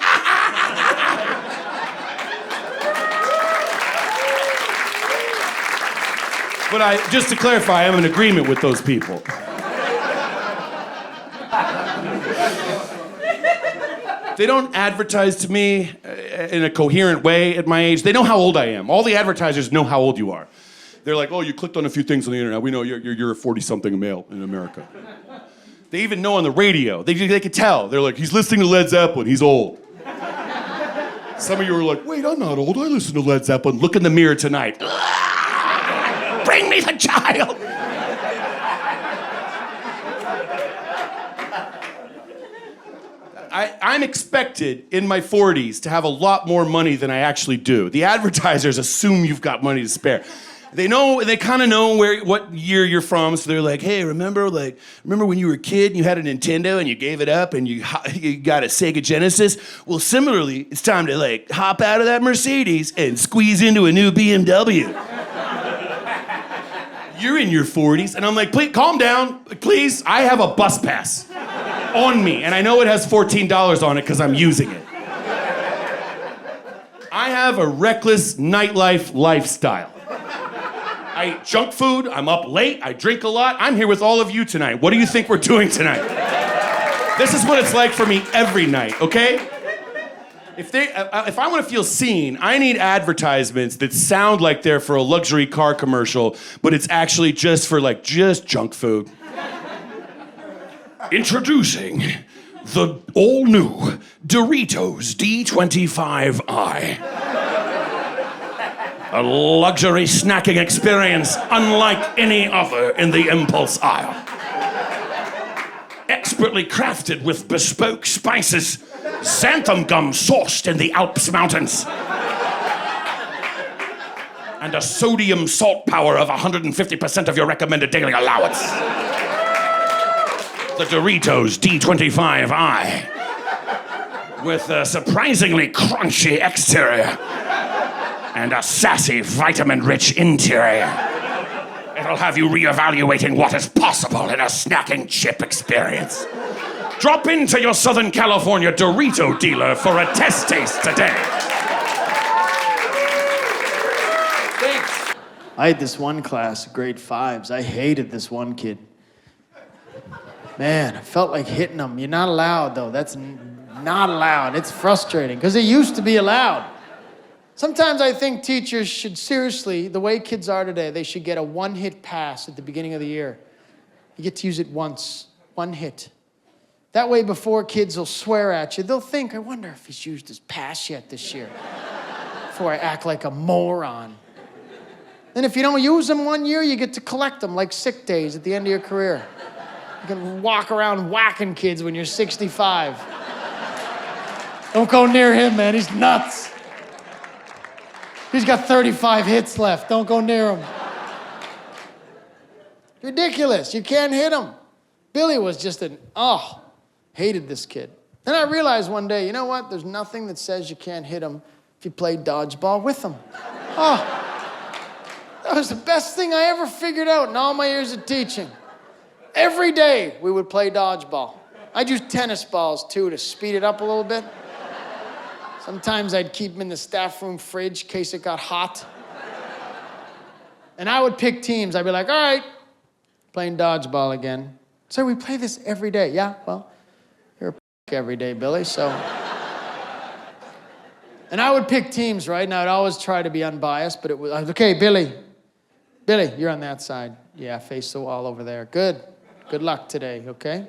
But just to clarify, I'm in agreement with those people. They don't advertise to me in a coherent way at my age. They know how old I am. All the advertisers know how old you are. They're like, oh, you clicked on a few things on the internet. We know you're a 40-something male in America. They even know on the radio. They could tell. They're like, he's listening to Led Zeppelin. He's old. Some of you are like, wait, I'm not old. I listen to Led Zeppelin. Look in the mirror tonight. Bring me the child. I'm expected in my 40s to have a lot more money than I actually do. The advertisers assume you've got money to spare. They kind of know what year you're from, so they're like, hey, remember when you were a kid and you had a Nintendo and you gave it up and you got a Sega Genesis? Well, similarly, it's time to hop out of that Mercedes and squeeze into a new BMW. You're in your 40s, and I'm like, please, calm down, please. I have a bus pass on me, and I know it has $14 on it because I'm using it. I have a reckless nightlife lifestyle. I eat junk food, I'm up late, I drink a lot. I'm here with all of you tonight. What do you think we're doing tonight? This is what it's like for me every night, okay? If I want to feel seen, I need advertisements that sound like they're for a luxury car commercial, but it's actually just for just junk food. Introducing the all-new Doritos D25i. A luxury snacking experience unlike any other in the impulse aisle. Expertly crafted with bespoke spices, xanthan gum sourced in the Alps mountains, and a sodium salt power of 150% of your recommended daily allowance. The Doritos D25i, with a surprisingly crunchy exterior and a sassy, vitamin-rich interior. It'll have you reevaluating what is possible in a snacking chip experience. Drop into your Southern California Dorito dealer for a test taste today. Thanks. I had this one class, grade 5s. I hated this one kid. Man, I felt like hitting him. You're not allowed, though. That's not allowed. It's frustrating, because it used to be allowed. Sometimes I think teachers should seriously, the way kids are today, they should get a one-hit pass at the beginning of the year. You get to use it once, one hit. That way, before kids will swear at you, they'll think, I wonder if he's used his pass yet this year, before I act like a moron. Then if you don't use them one year, you get to collect them like sick days at the end of your career. You can walk around whacking kids when you're 65. Don't go near him, man, he's nuts. He's got 35 hits left. Don't go near him. Ridiculous. You can't hit him. Billy was just hated this kid. Then I realized one day, you know what? There's nothing that says you can't hit him if you play dodgeball with him. That was the best thing I ever figured out in all my years of teaching. Every day we would play dodgeball. I'd use tennis balls too to speed it up a little bit. Sometimes I'd keep them in the staff room fridge in case it got hot. And I would pick teams. I'd be like, all right, playing dodgeball again. So we play this every day. Yeah, well, you're a every day, Billy, so. And I would pick teams, right? And I'd always try to be unbiased, but it was, okay, Billy, you're on that side. Yeah, face the wall over there. Good luck today, okay?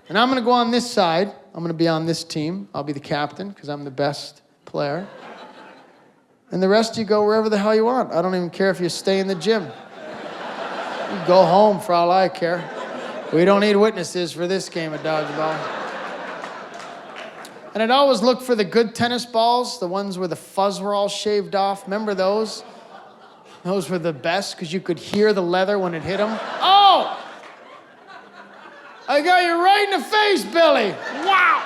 And I'm gonna go on this side. I'm gonna be on this team. I'll be the captain, because I'm the best player. And the rest of you go wherever the hell you want. I don't even care if you stay in the gym. You go home for all I care. We don't need witnesses for this game of dodgeball. And I'd always look for the good tennis balls, the ones where the fuzz were all shaved off. Remember those? Those were the best, because you could hear the leather when it hit them. Oh! I got you right in the face, Billy. Wow.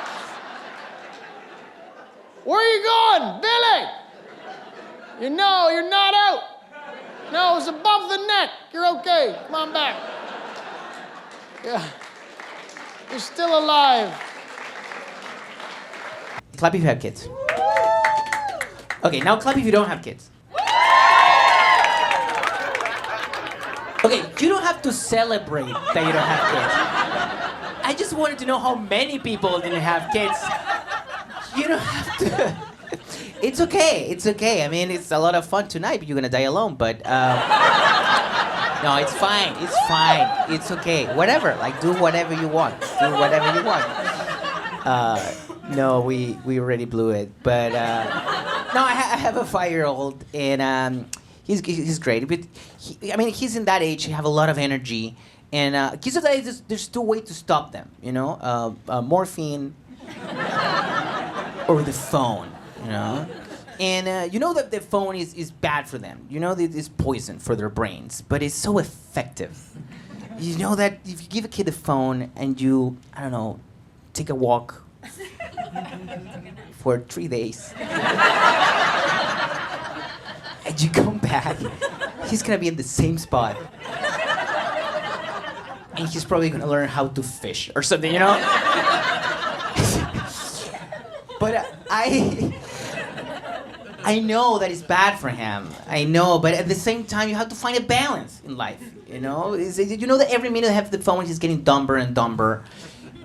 Where are you going, Billy? You're not out. No, it's above the net. You're okay. Come on back. Yeah. You're still alive. Clap if you have kids. Okay, now clap if you don't have kids. Okay, you don't have to celebrate that you don't have kids. I just wanted to know how many people didn't have kids. You don't have to. It's okay. I mean, it's a lot of fun tonight, but you're gonna die alone. But no, it's fine. It's okay. Whatever. Like, do whatever you want. No, we already blew it. But no, I have a 5-year-old, and he's great. But he's in that age. He have a lot of energy, and kids of that age, there's two ways to stop them. You know, morphine or the phone. You know, And you know that the phone is bad for them. You know that it's poison for their brains, but it's so effective. You know that if you give a kid a phone and you, I don't know, take a walk for 3 days, and you come back, he's gonna be in the same spot. And he's probably gonna learn how to fish or something, you know? But I know that it's bad for him. I know, but at the same time, you have to find a balance in life. You know, you know that every minute I have the phone, he's getting dumber and dumber,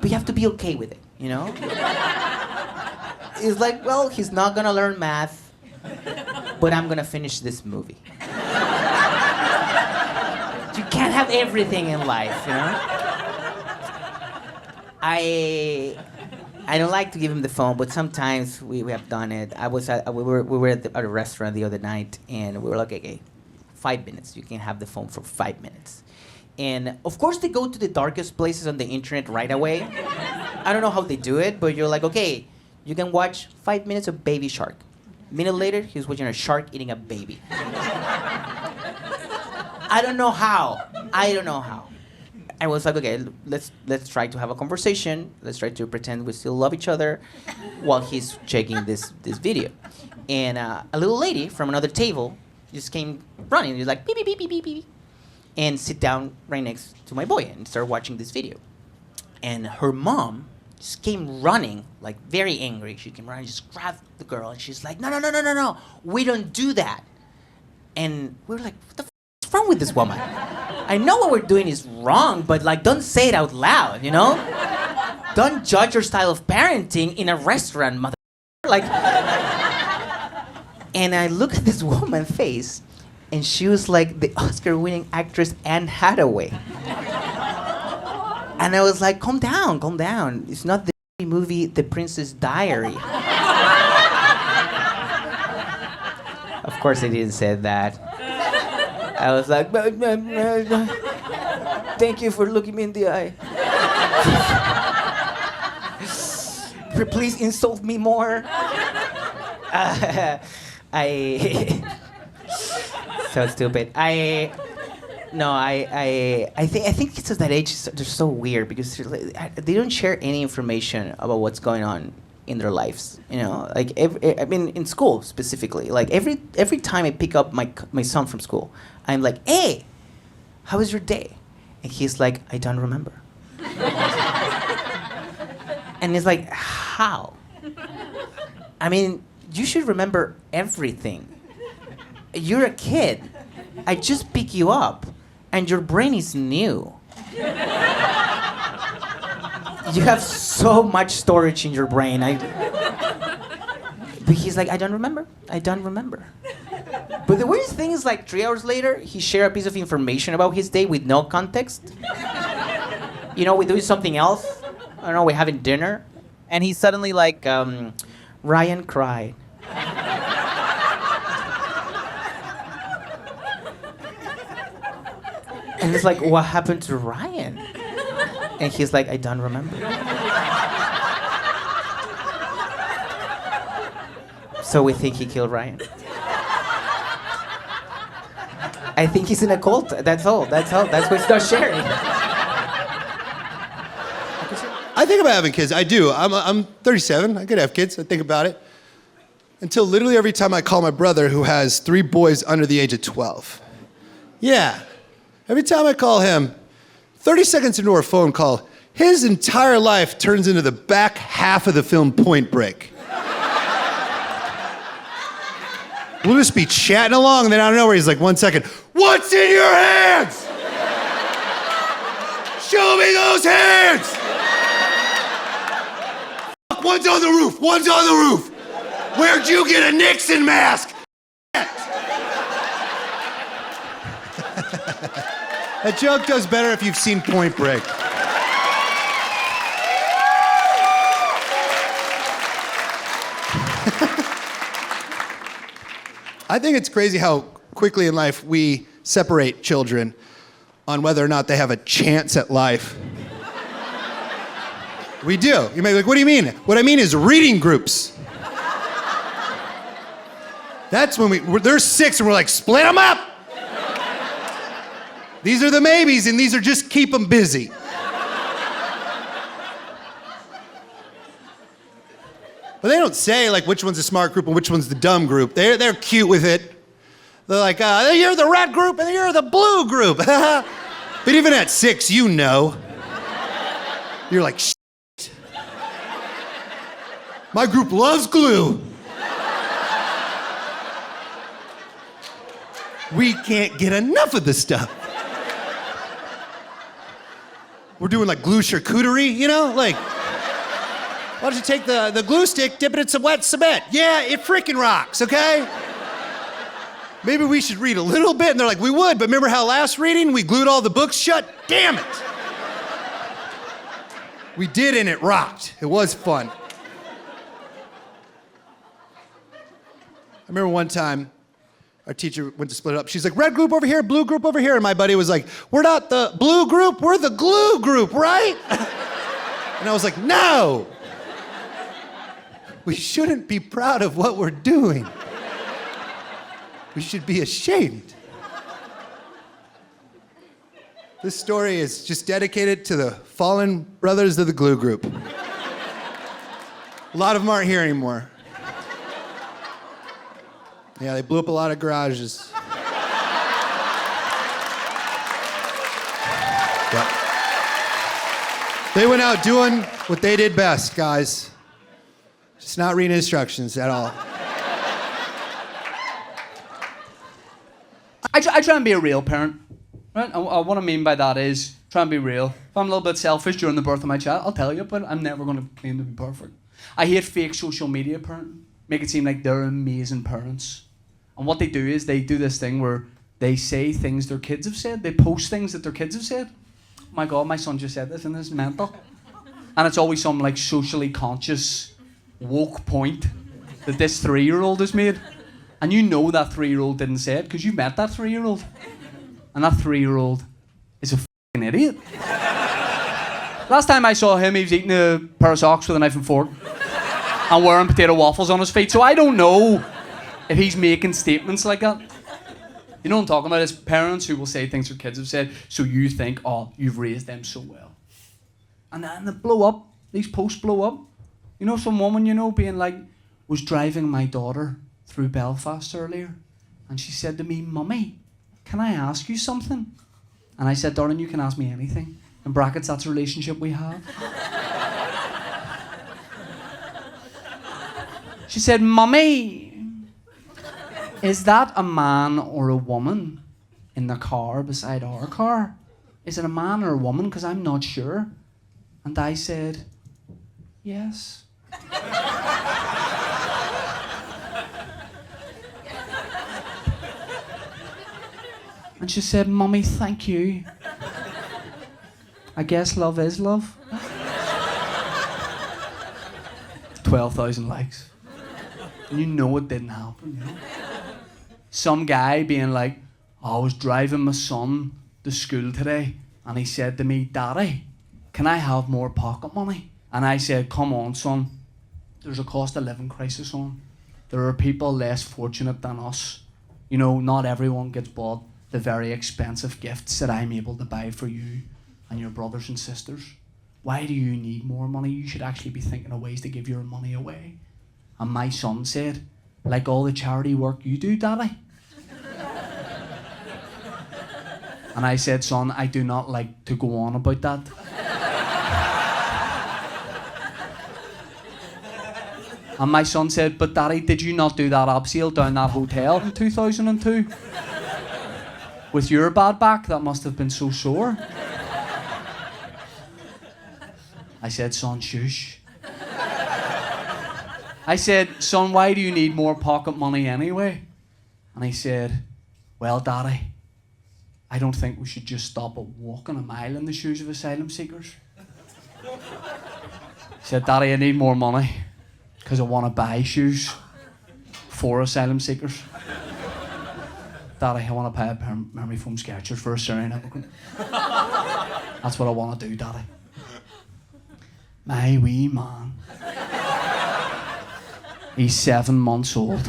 but you have to be okay with it. You know, it's like, well, he's not gonna learn math, but I'm gonna finish this movie. You can't have everything in life, you know. I don't like to give him the phone, but sometimes we have done it. We were at a restaurant the other night, and we were like, okay, 5 minutes. You can have the phone for 5 minutes. And of course, they go to the darkest places on the internet right away. I don't know how they do it, but you're like, okay, you can watch 5 minutes of Baby Shark. A minute later, he's watching a shark eating a baby. I don't know how. I was like, okay, let's try to have a conversation. Let's try to pretend we still love each other while he's checking this video. And a little lady from another table just came running. She's like, beep, beep, beep, beep, beep, beep. And sit down right next to my boy and start watching this video. And her mom just came running, like very angry. She came running, just grabbed the girl, and she's like, no, we don't do that. And we were like, what the f*** is wrong with this woman? I know what we're doing is wrong, but like, don't say it out loud, you know? Don't judge your style of parenting in a restaurant, mother. Like, and I look at this woman's face, and she was like the Oscar-winning actress Anne Hathaway. And I was like, calm down. It's not the movie The Princess Diary. Of course I didn't say that. I was like, thank you for looking me in the eye. Please insult me more. So stupid. I think kids of that age, they're so weird because they don't share any information about what's going on in their lives. You know, like in school specifically. Like every time I pick up my son from school, I'm like, hey, how was your day? And he's like, I don't remember. And it's like, how? I mean, you should remember everything. You're a kid. I just pick you up, and your brain is new. You have so much storage in your brain. But he's like, I don't remember. But the weirdest thing is, like, 3 hours later, he shared a piece of information about his day with no context. You know, we're doing something else. I don't know, we're having dinner. And he's suddenly like, Ryan cried. And it's like, what happened to Ryan? And he's like, I don't remember. So we think he killed Ryan. I think he's in a cult. That's all. That's what he's not sharing. I think about having kids. I do. I'm 37. I could have kids. I think about it. Until literally every time I call my brother, who has 3 boys under the age of 12. Yeah. Every time I call him, 30 seconds into our phone call, his entire life turns into the back half of the film Point Break. We'll just be chatting along, and then out of nowhere, he's like, 1 second, what's in your hands? Show me those hands! One's on the roof, Where'd you get a Nixon mask? That joke does better if you've seen Point Break. I think it's crazy how quickly in life we separate children on whether or not they have a chance at life. We do. You may be like, what do you mean? What I mean is reading groups. That's when there's 6 and we're like, split them up. These are the maybes and these are just keep them busy. But they don't say like which one's the smart group and which one's the dumb group. They're cute with it. They're like, you're the red group and you're the blue group. But even at 6, you know. You're like, shit. My group loves glue. We can't get enough of this stuff. We're doing like glue charcuterie, you know? Like, why don't you take the glue stick, dip it in some wet cement? Yeah, it freaking rocks, okay? Maybe we should read a little bit. And they're like, we would, but remember how last reading we glued all the books shut? Damn it. We did and it rocked. It was fun. I remember one time, our teacher went to split it up. She's like, red group over here, blue group over here. And my buddy was like, we're not the blue group, we're the glue group, right? And I was like, no. We shouldn't be proud of what we're doing. We should be ashamed. This story is just dedicated to the fallen brothers of the glue group. A lot of them aren't here anymore. Yeah, they blew up a lot of garages. Yep. They went out doing what they did best, guys. Just not reading instructions at all. I try and be a real parent, right? And what I mean by that is try and be real. If I'm a little bit selfish during the birth of my child, I'll tell you, but I'm never going to claim to be perfect. I hate fake social media parenting. Make it seem like they're amazing parents. And what they do is they do this thing where they say things their kids have said. They post things that their kids have said. Oh my God, my son just said this and this is mental. And it's always some like socially conscious woke point that this 3-year-old has made. And you know that 3-year-old didn't say it because you met that 3-year-old. And that 3-year-old is a fucking idiot. Last time I saw him, he was eating a pair of socks with a knife and fork and wearing potato waffles on his feet. So I don't know if he's making statements like that. You know what I'm talking about? It's parents who will say things their kids have said, so you think, oh, you've raised them so well. And then they blow up. These posts blow up. You know, some woman, you know, being like, was driving my daughter through Belfast earlier, and she said to me, Mummy, can I ask you something? And I said, darling, you can ask me anything. In brackets, that's a relationship we have. She said, Mummy, is that a man or a woman in the car beside our car? Is it a man or a woman? Because I'm not sure. And I said, yes. And she said, Mummy, thank you. I guess love is love. 12,000 likes. And you know it didn't happen, you know? Some guy being like, I was driving my son to school today and he said to me, Daddy, can I have more pocket money? And I said, come on, son. There's a cost of living crisis on. There are people less fortunate than us. You know, not everyone gets bought the very expensive gifts that I'm able to buy for you and your brothers and sisters. Why do you need more money? You should actually be thinking of ways to give your money away. And my son said, like all the charity work you do, Daddy. And I said, son, I do not like to go on about that. And my son said, but Daddy, did you not do that abseil down that hotel in 2002? With your bad back, that must have been so sore. I said, son, shush. I said, son, why do you need more pocket money anyway? And he said, well, Daddy, I don't think we should just stop at walking a mile in the shoes of asylum seekers. He said, Daddy, I need more money because I want to buy shoes for asylum seekers. Daddy, I want to buy a pair of memory foam Skechers for a Syrian immigrant. That's what I want to do, Daddy. My wee man. He's 7 months old.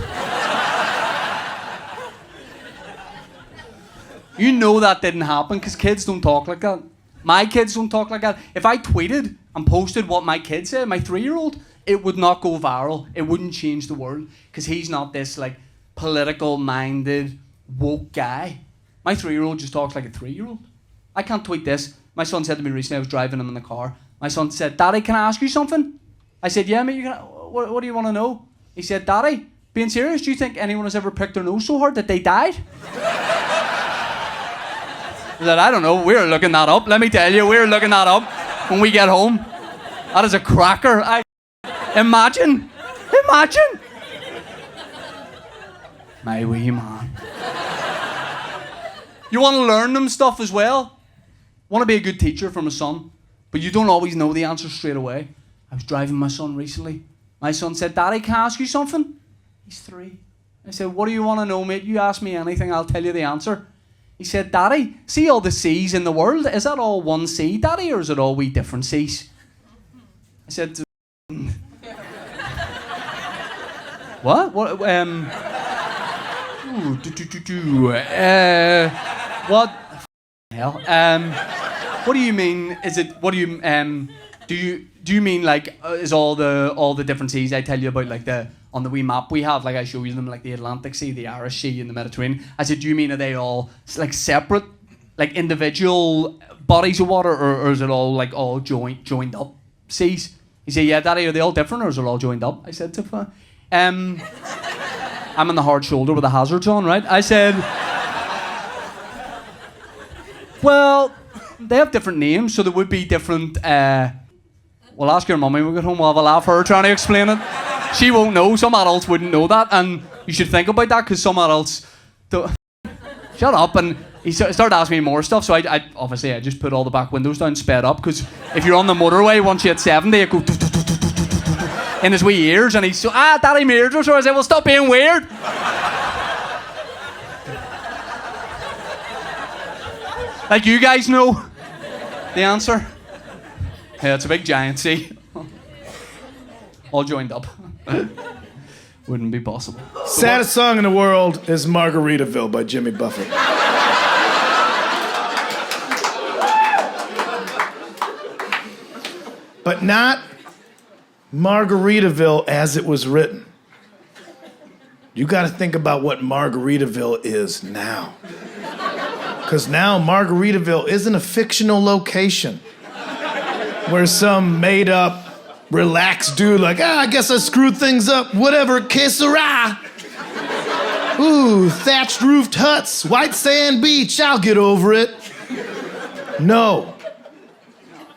You know that didn't happen because kids don't talk like that. My kids don't talk like that. If I tweeted and posted what my kid said, my 3-year-old, it would not go viral. It wouldn't change the world because he's not this like political-minded, woke guy. My 3-year-old just talks like a 3-year-old. I can't tweet this. My son said to me recently, I was driving him in the car. My son said, "Daddy, can I ask you something?" I said, "Yeah, mate, what do you want to know?" He said, "Daddy, being serious, do you think anyone has ever pricked their nose so hard that they died?" I said, "I don't know. We're looking that up. Let me tell you, we're looking that up when we get home." That is a cracker. Imagine. My wee man. You want to learn them stuff as well? Want to be a good teacher for my son, but you don't always know the answer straight away. I was driving my son recently. My son said, "Daddy, can I ask you something?" He's 3. I said, "What do you want to know, mate? You ask me anything, I'll tell you the answer." He said, "Daddy, see all the seas in the world? Is that all one sea, Daddy, or is it all wee different seas?" I said, "What? What? What? Hell? What do you mean? Is it? What do you? Do you mean like is all the different seas I tell you about like on the wee map we have, like I show you them, like the Atlantic Sea, the Irish Sea, and the Mediterranean?" I said, "Do you mean are they all like separate, like individual bodies of water, or is it all like all joined up seas?" He said, "Yeah, Daddy, are they all different or is it all joined up?" I said, I'm on the hard shoulder with the hazards on, right? I said, "Well, they have different names, so there would be different, we'll ask your mummy when we get home, we'll have a laugh her trying to explain it. She won't know, some adults wouldn't know that, and you should think about that, because some adults don't." Shut up, and he started asking me more stuff, so I obviously I just put all the back windows down, sped up, because if you're on the motorway, once you hit 70, it goes in his wee ears, and he's so, "Daddy, my ears are sore." I said, "Well, stop being weird." Like you guys know the answer. Yeah, it's a big giant sea. All joined up. Wouldn't be possible. Saddest song in the world is Margaritaville by Jimmy Buffett. But not Margaritaville as it was written. You got to think about what Margaritaville is now. Because now Margaritaville isn't a fictional location where some made up, relaxed dude like, I guess I screwed things up, whatever, que sera. Ooh, thatched roofed huts, white sand beach, I'll get over it. No.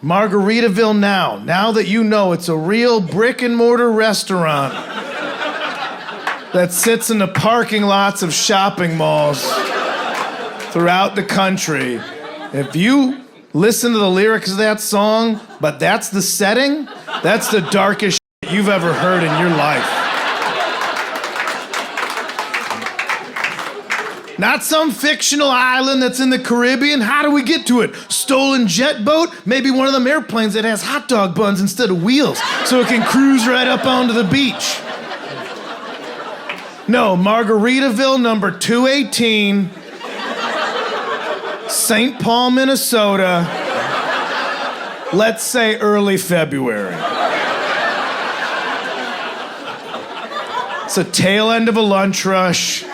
Margaritaville now that you know it's a real brick and mortar restaurant that sits in the parking lots of shopping malls throughout the country. If you listen to the lyrics of that song, but that's the setting, that's the darkest shit you've ever heard in your life. Not some fictional island that's in the Caribbean. How do we get to it? Stolen jet boat? Maybe one of them airplanes that has hot dog buns instead of wheels, so it can cruise right up onto the beach. No, Margaritaville number 218, St. Paul, Minnesota, let's say early February. It's the tail end of a lunch rush.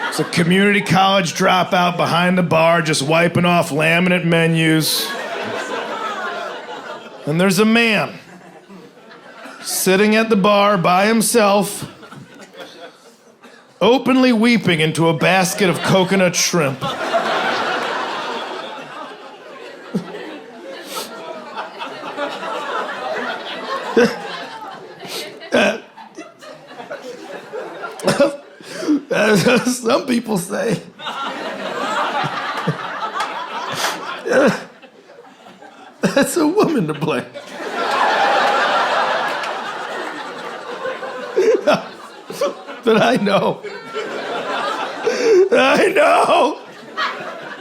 It's a community college dropout behind the bar just wiping off laminate menus. And there's a man sitting at the bar by himself, openly weeping into a basket of coconut shrimp. Some people say that's a woman to blame. But I know.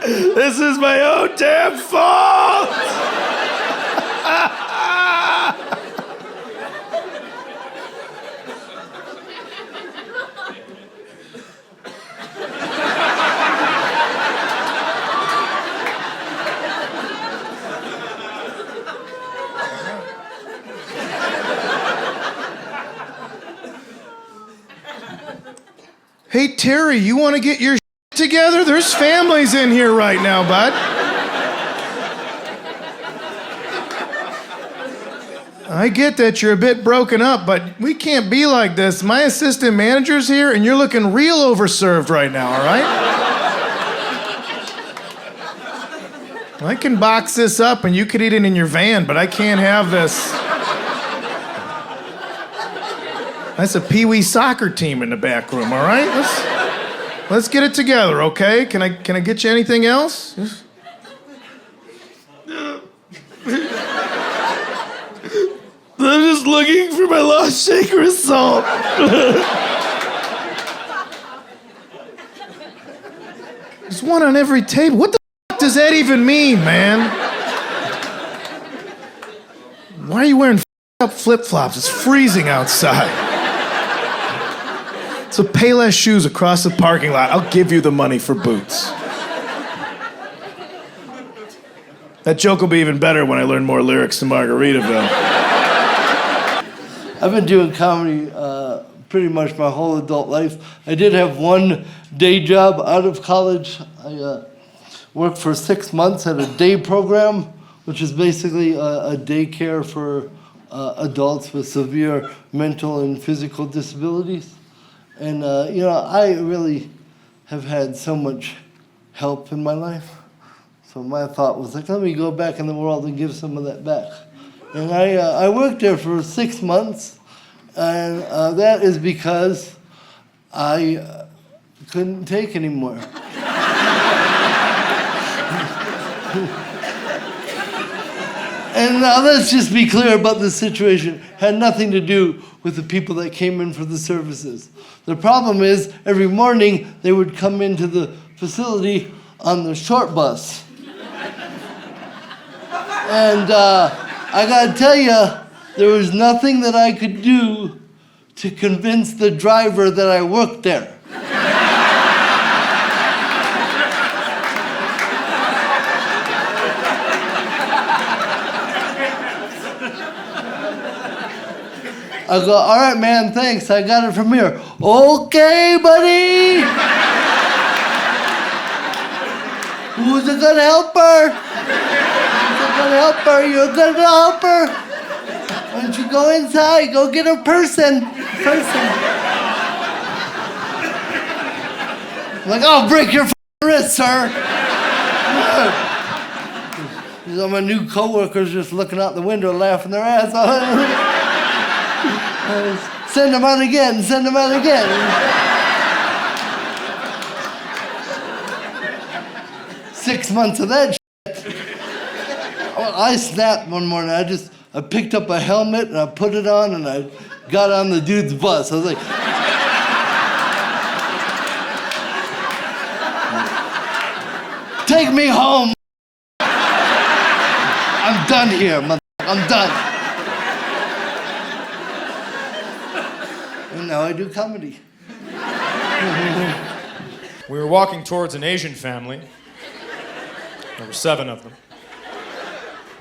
This is my own damn fault. Hey, Terry, you want to get your together? There's families in here right now, bud. I get that you're a bit broken up, but we can't be like this. My assistant manager's here, and you're looking real overserved right now, all right? I can box this up, and you could eat it in your van, but I can't have this. That's a Pee-wee soccer team in the back room, all right? Let's get it together, okay? Can I get you anything else? I'm just looking for my lost shaker of salt. There's one on every table. What the f does that even mean, man? Why are you wearing up flip-flops? It's freezing outside. So Payless shoes across the parking lot. I'll give you the money for boots. That joke will be even better when I learn more lyrics to Margaritaville. I've been doing comedy pretty much my whole adult life. I did have one day job out of college. I worked for 6 months at a day program, which is basically a daycare for adults with severe mental and physical disabilities. And, I really have had so much help in my life. So my thought was like, let me go back in the world and give some of that back. And I worked there for 6 months, and that is because I couldn't take anymore. And now let's just be clear about this situation. It had nothing to do with the people that came in for the services. The problem is, every morning they would come into the facility on the short bus. And I gotta tell you, there was nothing that I could do to convince the driver that I worked there. I go, all right, man, thanks. I got it from here. Okay, buddy. Who's a good helper? Who's a good helper? You're a good helper. Why don't you go inside? Go get a person. I'm like, I'll break your wrist, sir. So my new coworkers just looking out the window, laughing their ass off. Send them out again, send them out again. 6 months of that shit. I snapped one morning. I picked up a helmet and I put it on and I got on the dude's bus. I was like, take me home. I'm done here, I'm done. And now I do comedy. We were walking towards an Asian family. There were 7 of them.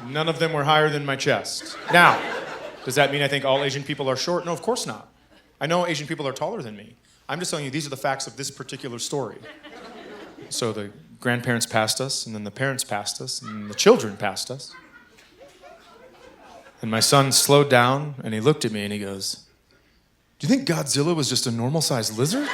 None of them were higher than my chest. Now, does that mean I think all Asian people are short? No, of course not. I know Asian people are taller than me. I'm just telling you these are the facts of this particular story. So the grandparents passed us, and then the parents passed us, and the children passed us. And my son slowed down, and he looked at me, and he goes, do you think Godzilla was just a normal-sized lizard?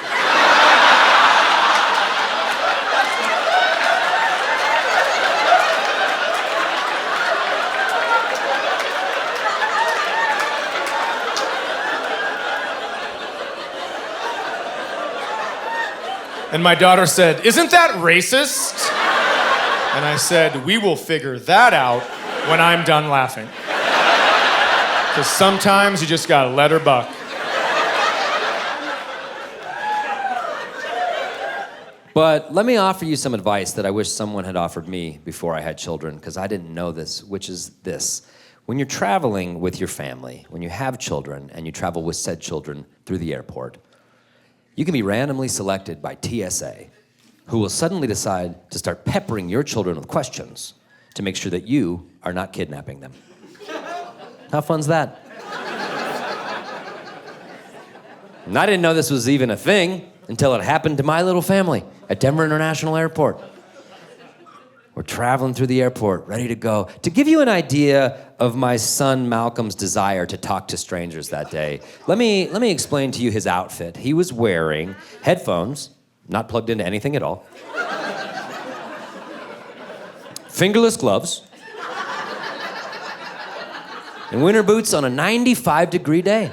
And my daughter said, isn't that racist? And I said, we will figure that out when I'm done laughing. Because sometimes you just gotta let her buck. But let me offer you some advice that I wish someone had offered me before I had children, because I didn't know this, which is this. When you're traveling with your family, when you have children and you travel with said children through the airport, you can be randomly selected by TSA, who will suddenly decide to start peppering your children with questions to make sure that you are not kidnapping them. How fun's that? And I didn't know this was even a thing until it happened to my little family at Denver International Airport. We're traveling through the airport, ready to go. To give you an idea of my son Malcolm's desire to talk to strangers that day, let me explain to you his outfit. He was wearing headphones, not plugged into anything at all, fingerless gloves, and winter boots on a 95-degree day.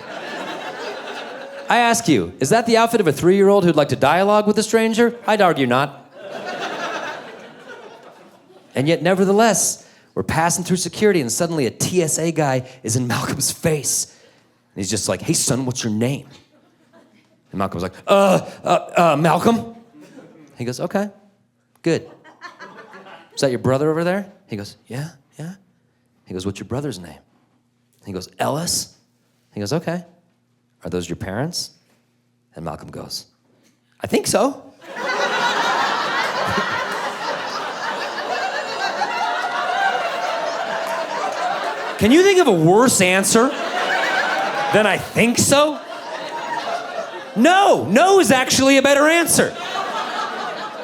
I ask you, is that the outfit of a 3-year-old who'd like to dialogue with a stranger? I'd argue not. And yet, nevertheless, we're passing through security, and suddenly a TSA guy is in Malcolm's face. And he's just like, hey, son, what's your name? And Malcolm's like, Malcolm. He goes, okay, good. Is that your brother over there? He goes, yeah. He goes, what's your brother's name? He goes, Ellis. He goes, okay. Are those your parents? And Malcolm goes, I think so. Can you think of a worse answer than I think so? No is actually a better answer.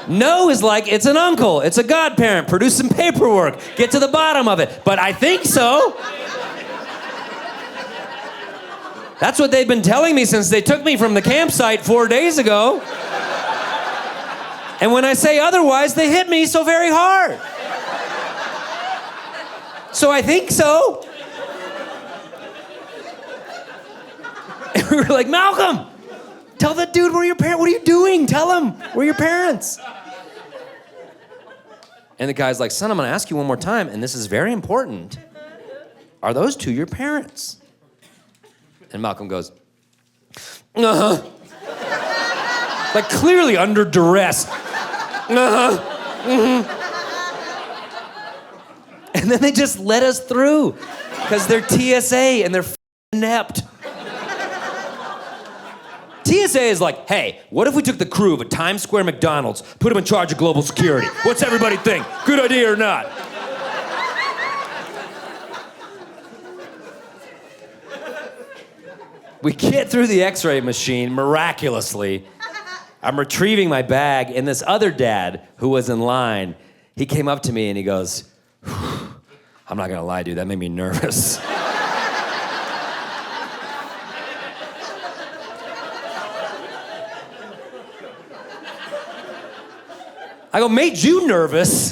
No is like, it's an uncle, it's a godparent, produce some paperwork, get to the bottom of it. But I think so. That's what they've been telling me since they took me from the campsite 4 days ago. And when I say otherwise, they hit me so very hard. So I think so. And we were like, Malcolm, tell that dude we're your parents. What are you doing? Tell him we're your parents. And the guy's like, son, I'm gonna ask you one more time, and this is very important. Are those two your parents? And Malcolm goes, uh-huh. Like clearly under duress. Uh-huh. Mm-hmm. And then they just let us through because they're TSA and they're inept. TSA is like, hey, what if we took the crew of a Times Square McDonald's, put them in charge of global security? What's everybody think? Good idea or not? We get through the x-ray machine miraculously. I'm retrieving my bag, and this other dad who was in line, he came up to me and he goes, I'm not gonna lie, dude, that made me nervous. I go, made you nervous?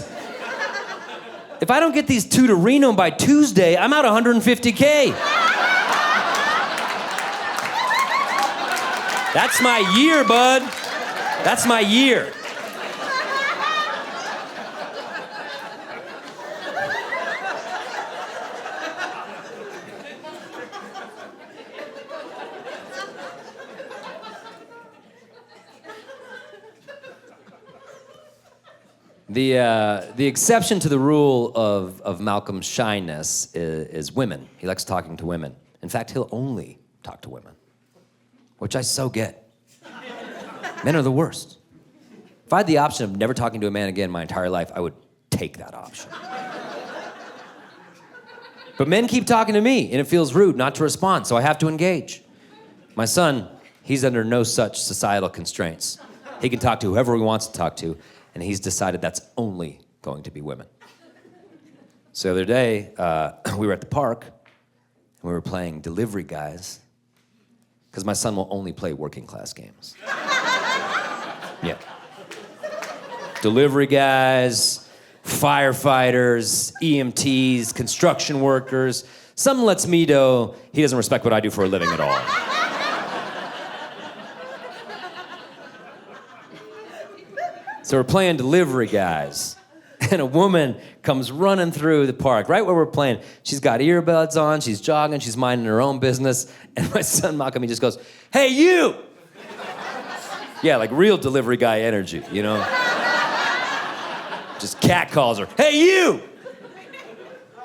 If I don't get these two to Reno by Tuesday, I'm out $150K. That's my year, bud. That's my year. The exception to the rule of Malcolm's shyness is women. He likes talking to women. In fact, he'll only talk to women, which I so get. Men are the worst. If I had the option of never talking to a man again my entire life, I would take that option. But men keep talking to me, and it feels rude not to respond, so I have to engage. My son, he's under no such societal constraints. He can talk to whoever he wants to talk to, and he's decided that's only going to be women. So the other day, we were at the park, and we were playing delivery guys, because my son will only play working class games. Yeah. Delivery guys, firefighters, EMTs, construction workers. Some lets me know he doesn't respect what I do for a living at all. So we're playing delivery guys, and a woman comes running through the park, right where we're playing. She's got earbuds on, she's jogging, she's minding her own business, and my son Malcolm, he just goes, hey, you! Yeah, like real delivery guy energy, you know? Just cat calls her, hey, you!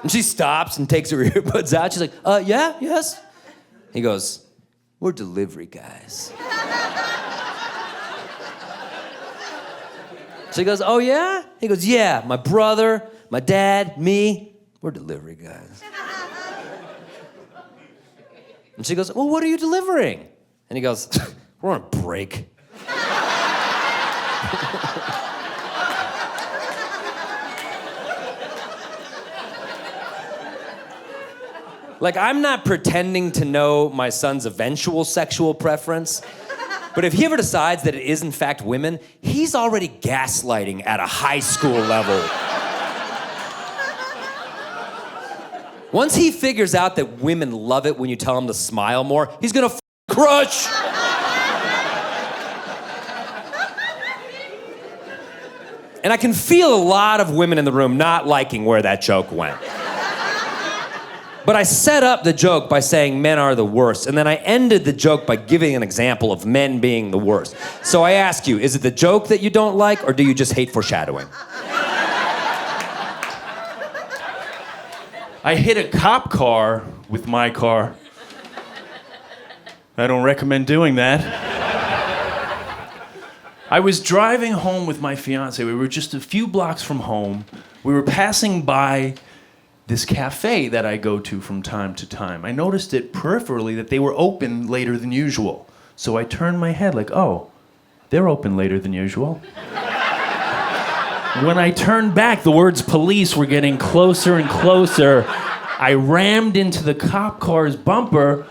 And she stops and takes her earbuds out. She's like, yeah, yes? He goes, we're delivery guys. She goes, oh, yeah? He goes, yeah, my brother, my dad, me, we're delivery guys. And she goes, well, what are you delivering? And he goes, we're on a break. Like, I'm not pretending to know my son's eventual sexual preference, but if he ever decides that it is in fact women, he's already gaslighting at a high school level. Once he figures out that women love it when you tell him to smile more, he's gonna crush. And I can feel a lot of women in the room not liking where that joke went. But I set up the joke by saying men are the worst, and then I ended the joke by giving an example of men being the worst. So I ask you, is it the joke that you don't like, or do you just hate foreshadowing? I hit a cop car with my car. I don't recommend doing that. I was driving home with my fiance. We were just a few blocks from home. We were passing by this cafe that I go to from time to time. I noticed it peripherally that they were open later than usual. So I turned my head like, oh, they're open later than usual. When I turned back, the words police were getting closer and closer. I rammed into the cop car's bumper,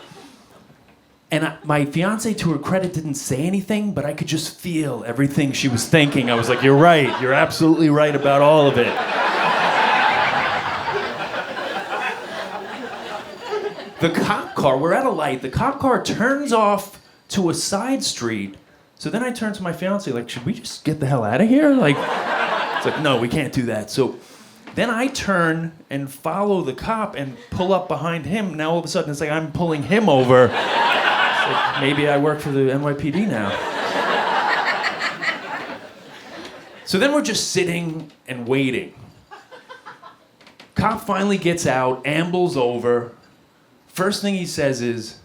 and my fiance, to her credit, didn't say anything, but I could just feel everything she was thinking. I was like, you're right. You're absolutely right about all of it. The cop car, we're at a light, the cop car turns off to a side street. So then I turn to my fiance, like, should we just get the hell out of here? Like, it's like, no, we can't do that. So then I turn and follow the cop and pull up behind him. Now all of a sudden it's like I'm pulling him over. It's like, maybe I work for the NYPD now. So then we're just sitting and waiting. Cop finally gets out, ambles over. First thing he says is,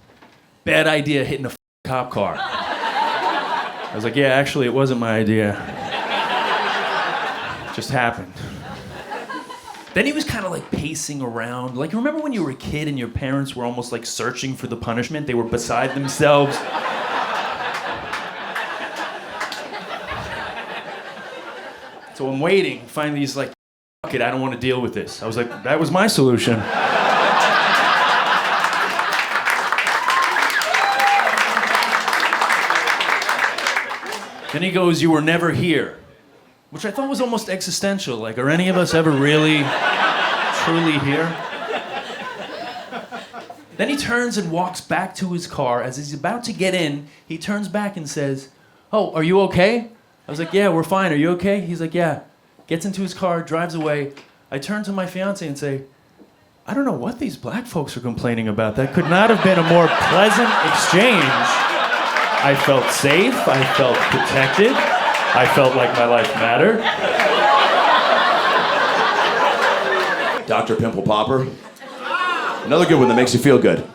bad idea hitting a cop car. I was like, yeah, actually, it wasn't my idea. It just happened. Then he was kind of like pacing around. Like, remember when you were a kid and your parents were almost like searching for the punishment? They were beside themselves. So I'm waiting. Finally, he's like, fuck it, I don't want to deal with this. I was like, that was my solution. Then he goes, you were never here. Which I thought was almost existential. Like, are any of us ever really, truly here? Then he turns and walks back to his car. As he's about to get in, he turns back and says, oh, are you okay? I was like, yeah, we're fine. Are you okay? He's like, yeah. Gets into his car, drives away. I turn to my fiance and say, I don't know what these black folks are complaining about. That could not have been a more pleasant exchange. I felt safe, I felt protected, I felt like my life mattered. Dr. Pimple Popper. Another good one that makes you feel good.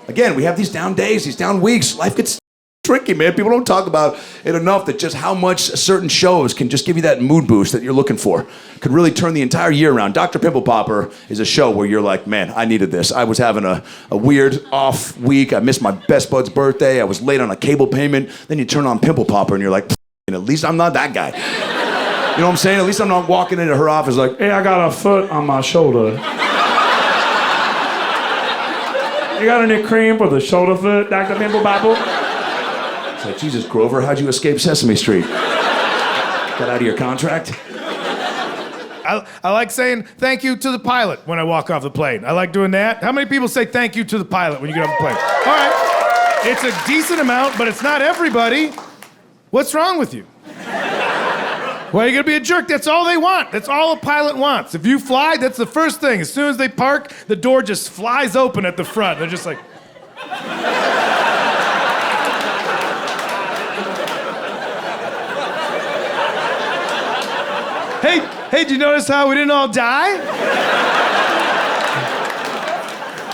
Again, we have these down days, these down weeks. Life gets tricky, man. People don't talk about it enough, that just how much certain shows can just give you that mood boost that you're looking for. Could really turn the entire year around. Dr. Pimple Popper is a show where you're like, man, I needed this. I was having a weird off week. I missed my best bud's birthday. I was late on a cable payment. Then you turn on Pimple Popper and you're like, at least I'm not that guy. You know what I'm saying? At least I'm not walking into her office like, hey, I got a foot on my shoulder. You got any cream for the shoulder foot, Dr. Pimple Popper? It's like, Jesus, Grover, how'd you escape Sesame Street? Got out of your contract? I like saying thank you to the pilot when I walk off the plane. I like doing that. How many people say thank you to the pilot when you get off the plane? All right. It's a decent amount, but it's not everybody. What's wrong with you? Why are you gonna be a jerk? That's all they want. That's all a pilot wants. If you fly, that's the first thing. As soon as they park, the door just flies open at the front. They're just like... Hey, did you notice how we didn't all die?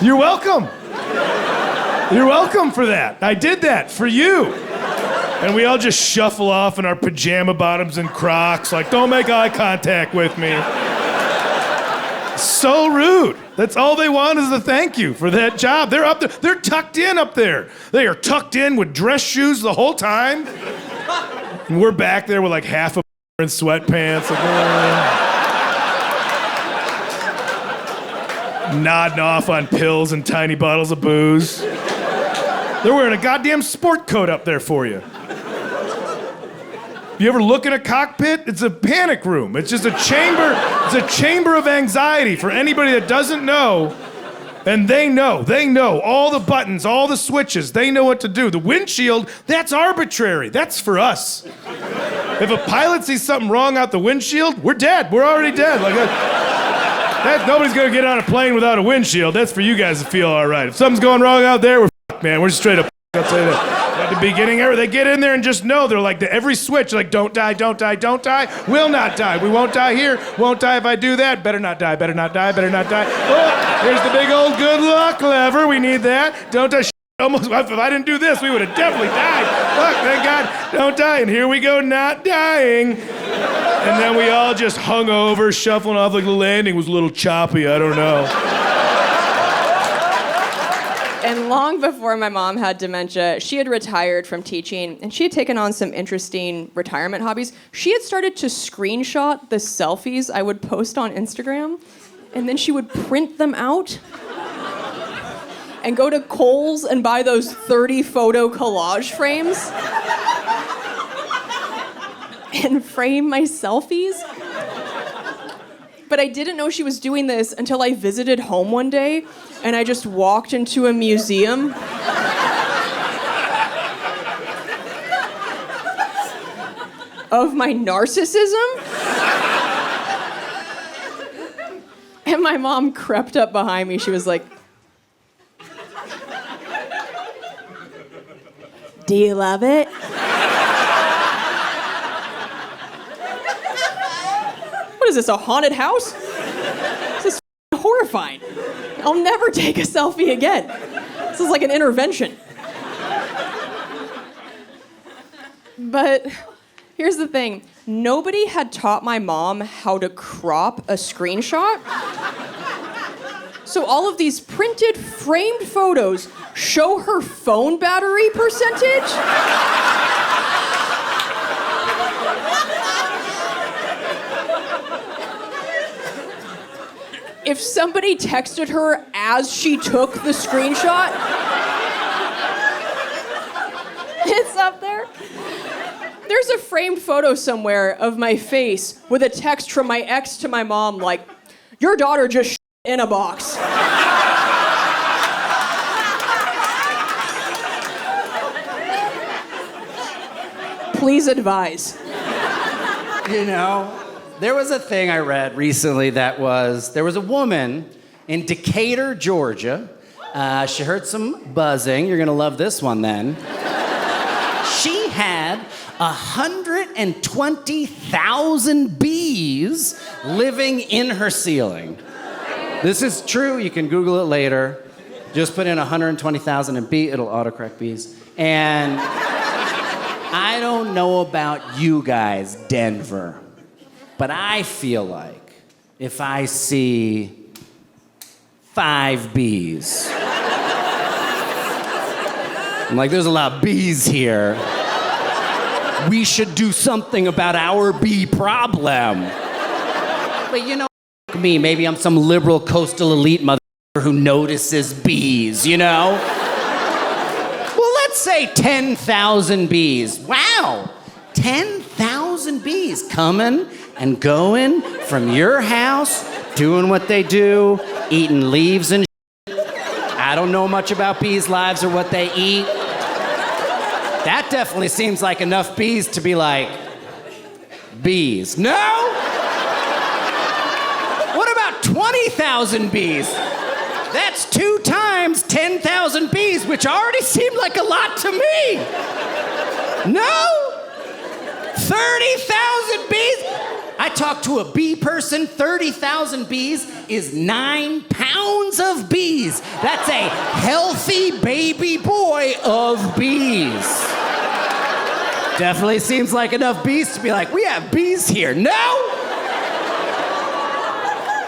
You're welcome. You're welcome for that. I did that for you. And we all just shuffle off in our pajama bottoms and Crocs, like, don't make eye contact with me. So rude. That's all they want is the thank you for that job. They're up there. They're tucked in up there. They are tucked in with dress shoes the whole time. And we're back there with like half a in sweatpants. Like, nodding off on pills and tiny bottles of booze. They're wearing a goddamn sport coat up there for you. You ever look in a cockpit? It's a panic room. It's just a chamber. It's a chamber of anxiety for anybody that doesn't know. And they know all the buttons, all the switches. They know what to do. The windshield, that's arbitrary. That's for us. If a pilot sees something wrong out the windshield, we're dead. We're already dead. Like nobody's gonna get on a plane without a windshield. That's for you guys to feel all right. If something's going wrong out there, we're fucked, man. We're straight up. I'll tell you that. At the beginning, they get in there and just know. They're like, every switch, like, don't die, don't die, don't die. Will not die. We won't die here. Won't die if I do that. Better not die, better not die, better not die. Oh, here's the big old good luck lever. We need that. Don't die. Almost, if I didn't do this, we would have definitely died. Fuck, thank God, don't die. And here we go, not dying. And then we all just hung over, shuffling off like the landing was a little choppy, I don't know. And long before my mom had dementia, she had retired from teaching, and she had taken on some interesting retirement hobbies. She had started to screenshot the selfies I would post on Instagram, and then she would print them out and go to Kohl's and buy those 30 photo collage frames and frame my selfies. But I didn't know she was doing this until I visited home one day and I just walked into a museum. Of my narcissism. And my mom crept up behind me. She was like, "Do you love it?" What is this, a haunted house? This is horrifying. I'll never take a selfie again. This is like an intervention. But here's the thing. Nobody had taught my mom how to crop a screenshot. So all of these printed, framed photos show her phone battery percentage. If somebody texted her as she took the screenshot, it's up there. There's a framed photo somewhere of my face with a text from my ex to my mom like, "Your daughter just in a box." Please advise. You know, there was a thing I read recently that was, there was a woman in Decatur, Georgia. She heard some buzzing. You're gonna love this one then. She had 120,000 bees living in her ceiling. This is true. You can Google it later. Just put in 120,000 and bee, it'll autocorrect bees. And I don't know about you guys, Denver, but I feel like if I see 5 bees, I'm like, there's a lot of bees here. We should do something about our bee problem. But you know, me, maybe I'm some liberal coastal elite mother who notices bees, you know? Well, let's say 10,000 bees. Wow, 10,000 bees coming and going from your house, doing what they do, eating leaves and shit. I don't know much about bees' lives or what they eat. That definitely seems like enough bees to be like, bees. No? What about 20,000 bees? That's 2 times 10,000 bees, which already seemed like a lot to me. No? 30,000 bees? I talked to a bee person. 30,000 bees is 9 pounds of bees. That's a healthy baby boy of bees. Definitely seems like enough bees to be like, we have bees here. No?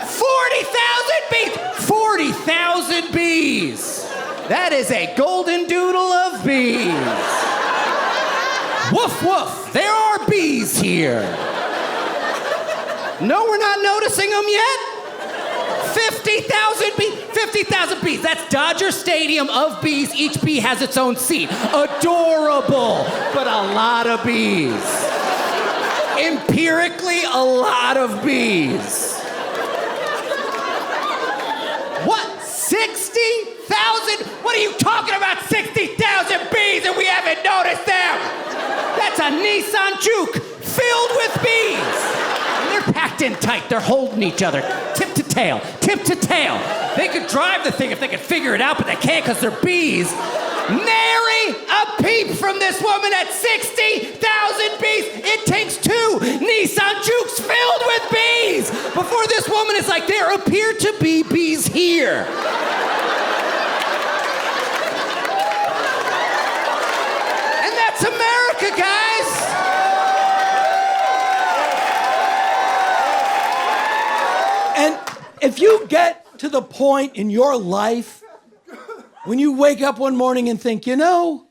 40,000 bees. 40,000 bees. That is a golden doodle of bees. Woof, woof. There are bees here. No, we're not noticing them yet? 50,000 bees. 50,000 bees. That's Dodger Stadium of bees. Each bee has its own seat. Adorable, but a lot of bees. Empirically, a lot of bees. What? 60,000? What are you talking about? 60,000 bees and we haven't noticed them? That's a Nissan Juke filled with bees. And they're packed in tight. They're holding each other, tip to tail, tip to tail. They could drive the thing if they could figure it out, but they can't because they're bees. Nary a peep from this woman at 60,000 bees. It takes 2 Nissan Jukes filled with bees before this woman is like, there appear to be bees here. And that's America, guys. And if you get to the point in your life when you wake up one morning and think, you know,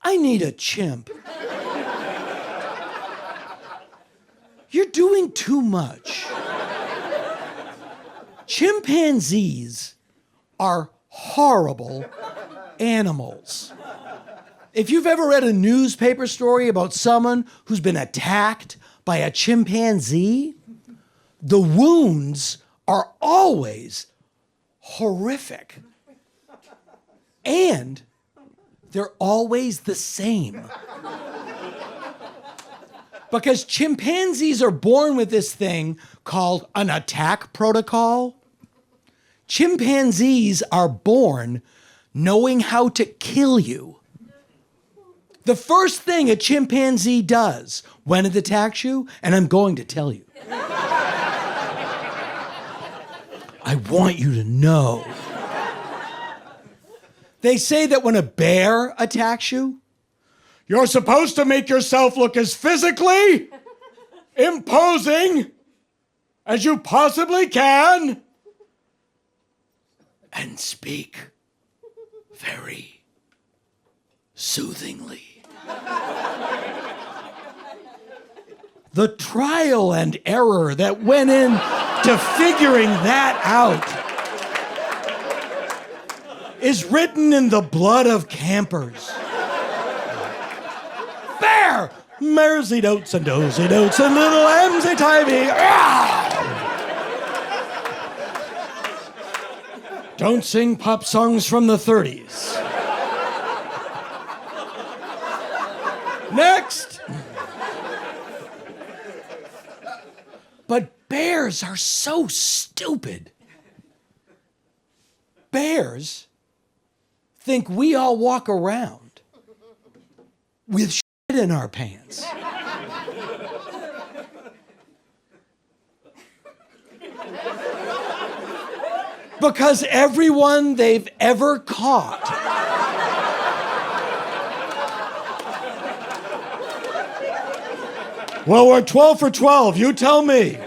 I need a chimp. You're doing too much. Chimpanzees are horrible animals. If you've ever read a newspaper story about someone who's been attacked by a chimpanzee, the wounds are always horrific. And they're always the same. Because chimpanzees are born with this thing called an attack protocol. Chimpanzees are born knowing how to kill you. The first thing a chimpanzee does when it attacks you, and I'm going to tell you, I want you to know. They say that when a bear attacks you, you're supposed to make yourself look as physically imposing as you possibly can and speak very soothingly. The trial and error that went into figuring that out is written in the blood of campers. Bear! Mersey dotes and dozy dotes and little emsy timey. Don't sing pop songs from the 30s. Next. But bears are so stupid. Bears think we all walk around with shit in our pants. Because everyone they've ever caught well, we're 12 for 12, you tell me.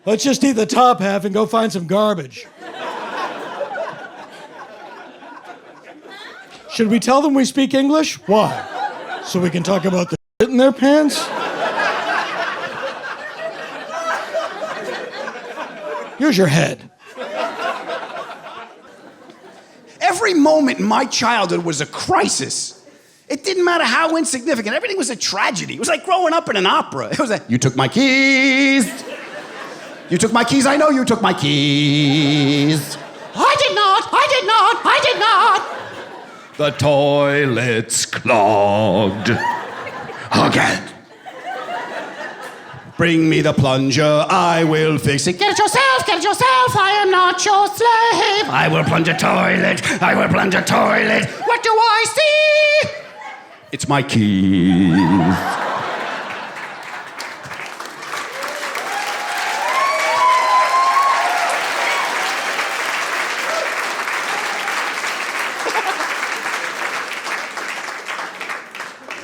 Let's just eat the top half and go find some garbage. Should we tell them we speak English? Why? So we can talk about the shit in their pants? Here's your head. Every moment in my childhood was a crisis. It didn't matter how insignificant. Everything was a tragedy. It was like growing up in an opera. It was like, you took my keys. You took my keys. I know you took my keys. I did not. I did not. I did not. The toilet's clogged. Again. Bring me the plunger. I will fix it. Get it yourself. Get it yourself. I am not your slave. I will plunge a toilet. I will plunge a toilet. What do I see? It's my keys.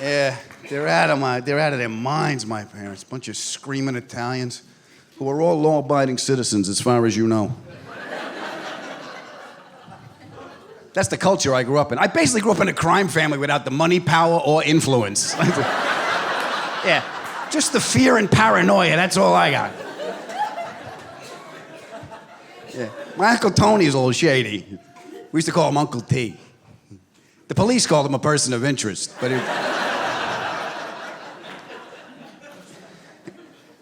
Yeah, they're out of their minds, my parents. Bunch of screaming Italians who are all law-abiding citizens as far as you know. That's the culture I grew up in. I basically grew up in a crime family without the money, power, or influence. Yeah, just the fear and paranoia, that's all I got. Yeah. My Uncle Tony's a little shady. We used to call him Uncle T. The police called him a person of interest, but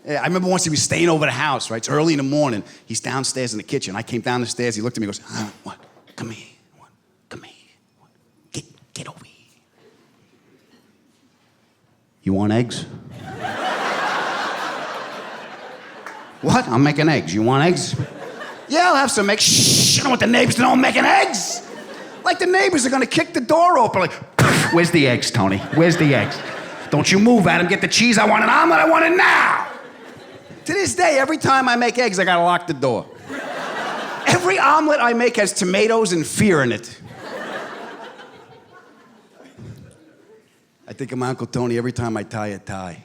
Yeah, I remember once he was staying over the house, right? It's early in the morning. He's downstairs in the kitchen. I came down the stairs. He looked at me and goes, what? Come here. What? Come here. What? Get over here. You want eggs? What? I'm making eggs. You want eggs? Yeah, I'll have some eggs. Shh, I don't want the neighbors to know I'm making eggs. Like the neighbors are gonna kick the door open. Like, where's the eggs, Tony? Where's the eggs? Don't you move, Adam. Get the cheese. I want an omelet. I want it now. To this day, every time I make eggs, I gotta lock the door. Every omelet I make has tomatoes and fear in it. I think of my Uncle Tony every time I tie a tie.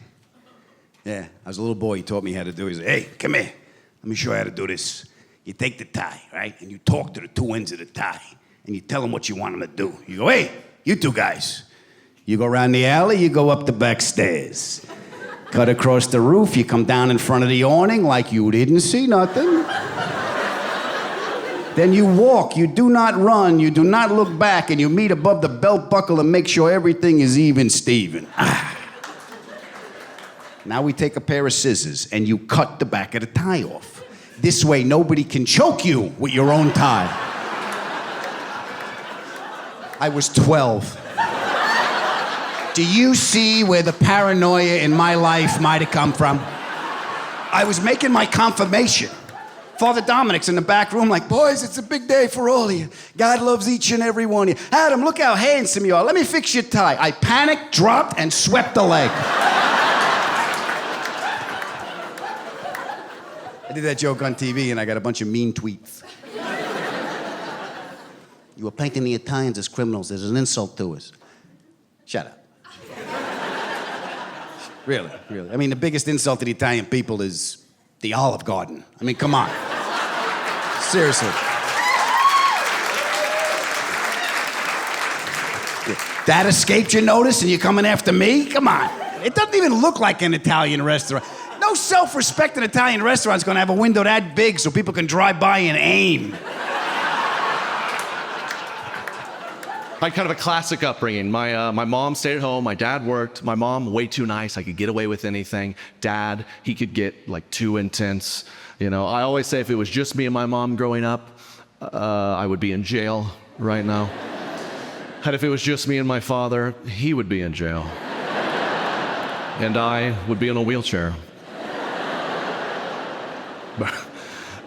Yeah, I was a little boy, he taught me how to do it. He said, hey, come here. Let me show you how to do this. You take the tie, right? And you talk to the two ends of the tie. And you tell them what you want them to do. You go, hey, you two guys. You go around the alley, you go up the back stairs. Cut across the roof, you come down in front of the awning like you didn't see nothing. Then you walk, you do not run, you do not look back, and you meet above the belt buckle and make sure everything is even Steven. Now we take a pair of scissors and you cut the back of the tie off. This way nobody can choke you with your own tie. I was 12. Do you see where the paranoia in my life might have come from? I was making my confirmation. Father Dominic's in the back room like, boys, it's a big day for all of you. God loves each and every one of you. Adam, look how handsome you are. Let me fix your tie. I panicked, dropped, and swept the leg. I did that joke on TV and I got a bunch of mean tweets. You were painting the Italians as criminals. There's an insult to us. Shut up. Really. I mean, the biggest insult to the Italian people is the Olive Garden. I mean, come on. Seriously. That escaped your notice and you're coming after me? Come on. It doesn't even look like an Italian restaurant. No self-respecting Italian restaurant's gonna have a window that big so people can drive by and aim. I had kind of a classic upbringing. My mom stayed at home, my dad worked. My mom, way too nice, I could get away with anything. Dad, he could get like too intense. You know, I always say if it was just me and my mom growing up, I would be in jail right now. And if it was just me and my father, he would be in jail. And I would be in a wheelchair.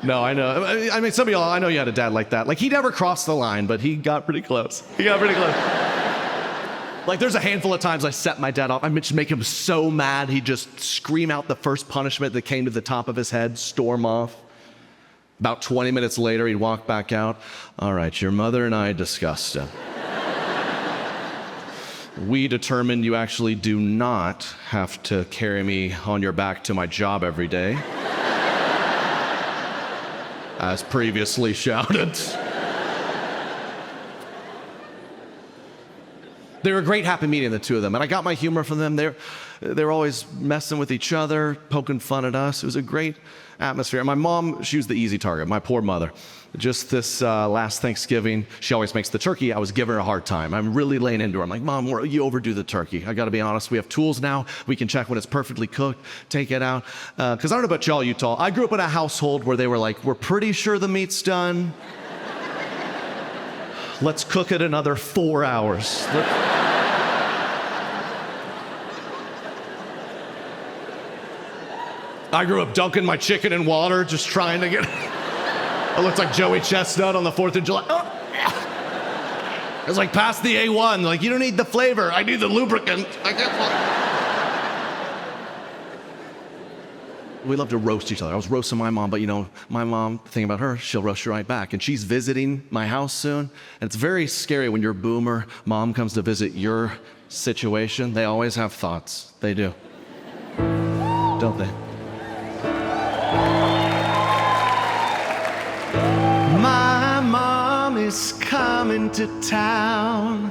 No, I know. I mean, some of y'all, I know you had a dad like that. Like, he never crossed the line, but he got pretty close. Like, there's a handful of times I set my dad off. I just make him so mad, he'd just scream out the first punishment that came to the top of his head, storm off. About 20 minutes later, he'd walk back out. All right, your mother and I discussed it. We determined you actually do not have to carry me on your back to my job every day. As previously shouted. They were a great happy medium, the two of them, and I got my humor from them. They're always messing with each other, poking fun at us. It was a great atmosphere. My mom, she was the easy target, my poor mother. Just this last Thanksgiving, she always makes the turkey. I was giving her a hard time. I'm really laying into her. I'm like, Mom, you overdo the turkey. I gotta be honest, we have tools now. We can check when it's perfectly cooked, take it out. Because I don't know about y'all, Utah. I grew up in a household where they were like, we're pretty sure the meat's done. Let's cook it another 4 hours. I grew up dunking my chicken in water, just trying to get... I looked like Joey Chestnut on the 4th of July. Oh, yeah. It was like, pass the A1. Like, you don't need the flavor. I need the lubricant. We love to roast each other. I was roasting my mom, but you know, my mom, the thing about her, she'll roast you right back. And she's visiting my house soon. And it's very scary when your boomer mom comes to visit your situation. They always have thoughts. They do. Don't they? My mom is is coming to town.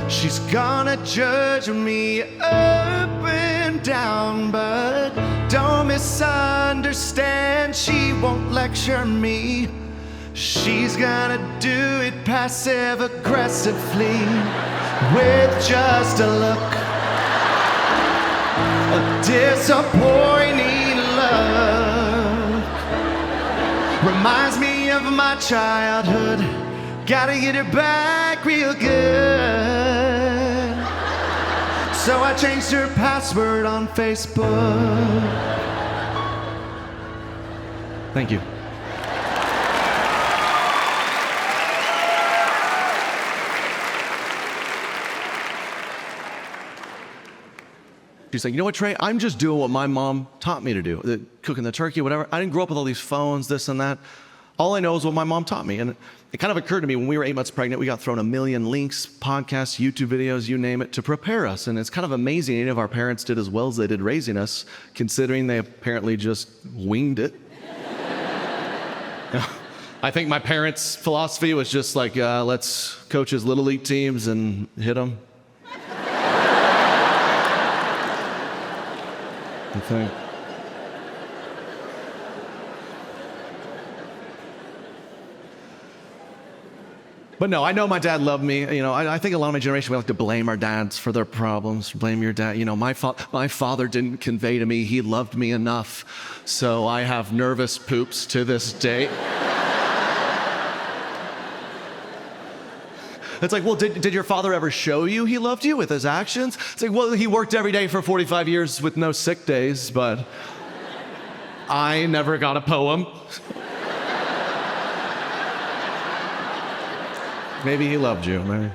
She's gonna judge me up and down, but don't misunderstand, she won't lecture me. She's gonna do it passive aggressively with just a look. A disappointing look reminds me of my childhood. Gotta get her back real good. So I changed her password on Facebook. Thank you. She's like, you know what, Trey? I'm just doing what my mom taught me to do. Cooking the turkey, whatever. I didn't grow up with all these phones, this and that. All I know is what my mom taught me. And it kind of occurred to me when we were 8 months pregnant, we got thrown a million links, podcasts, YouTube videos, you name it, to prepare us. And it's kind of amazing any of our parents did as well as they did raising us, considering they apparently just winged it. I think my parents' philosophy was just like, let's coach his little league teams and hit them. I think. But no, I know my dad loved me. You know, I think a lot of my generation, we like to blame our dads for their problems. Blame your dad. You know, my father didn't convey to me he loved me enough. So I have nervous poops to this day. It's like, well, did your father ever show you he loved you with his actions? It's like, well, he worked every day for 45 years with no sick days, but I never got a poem. Maybe he loved you, maybe.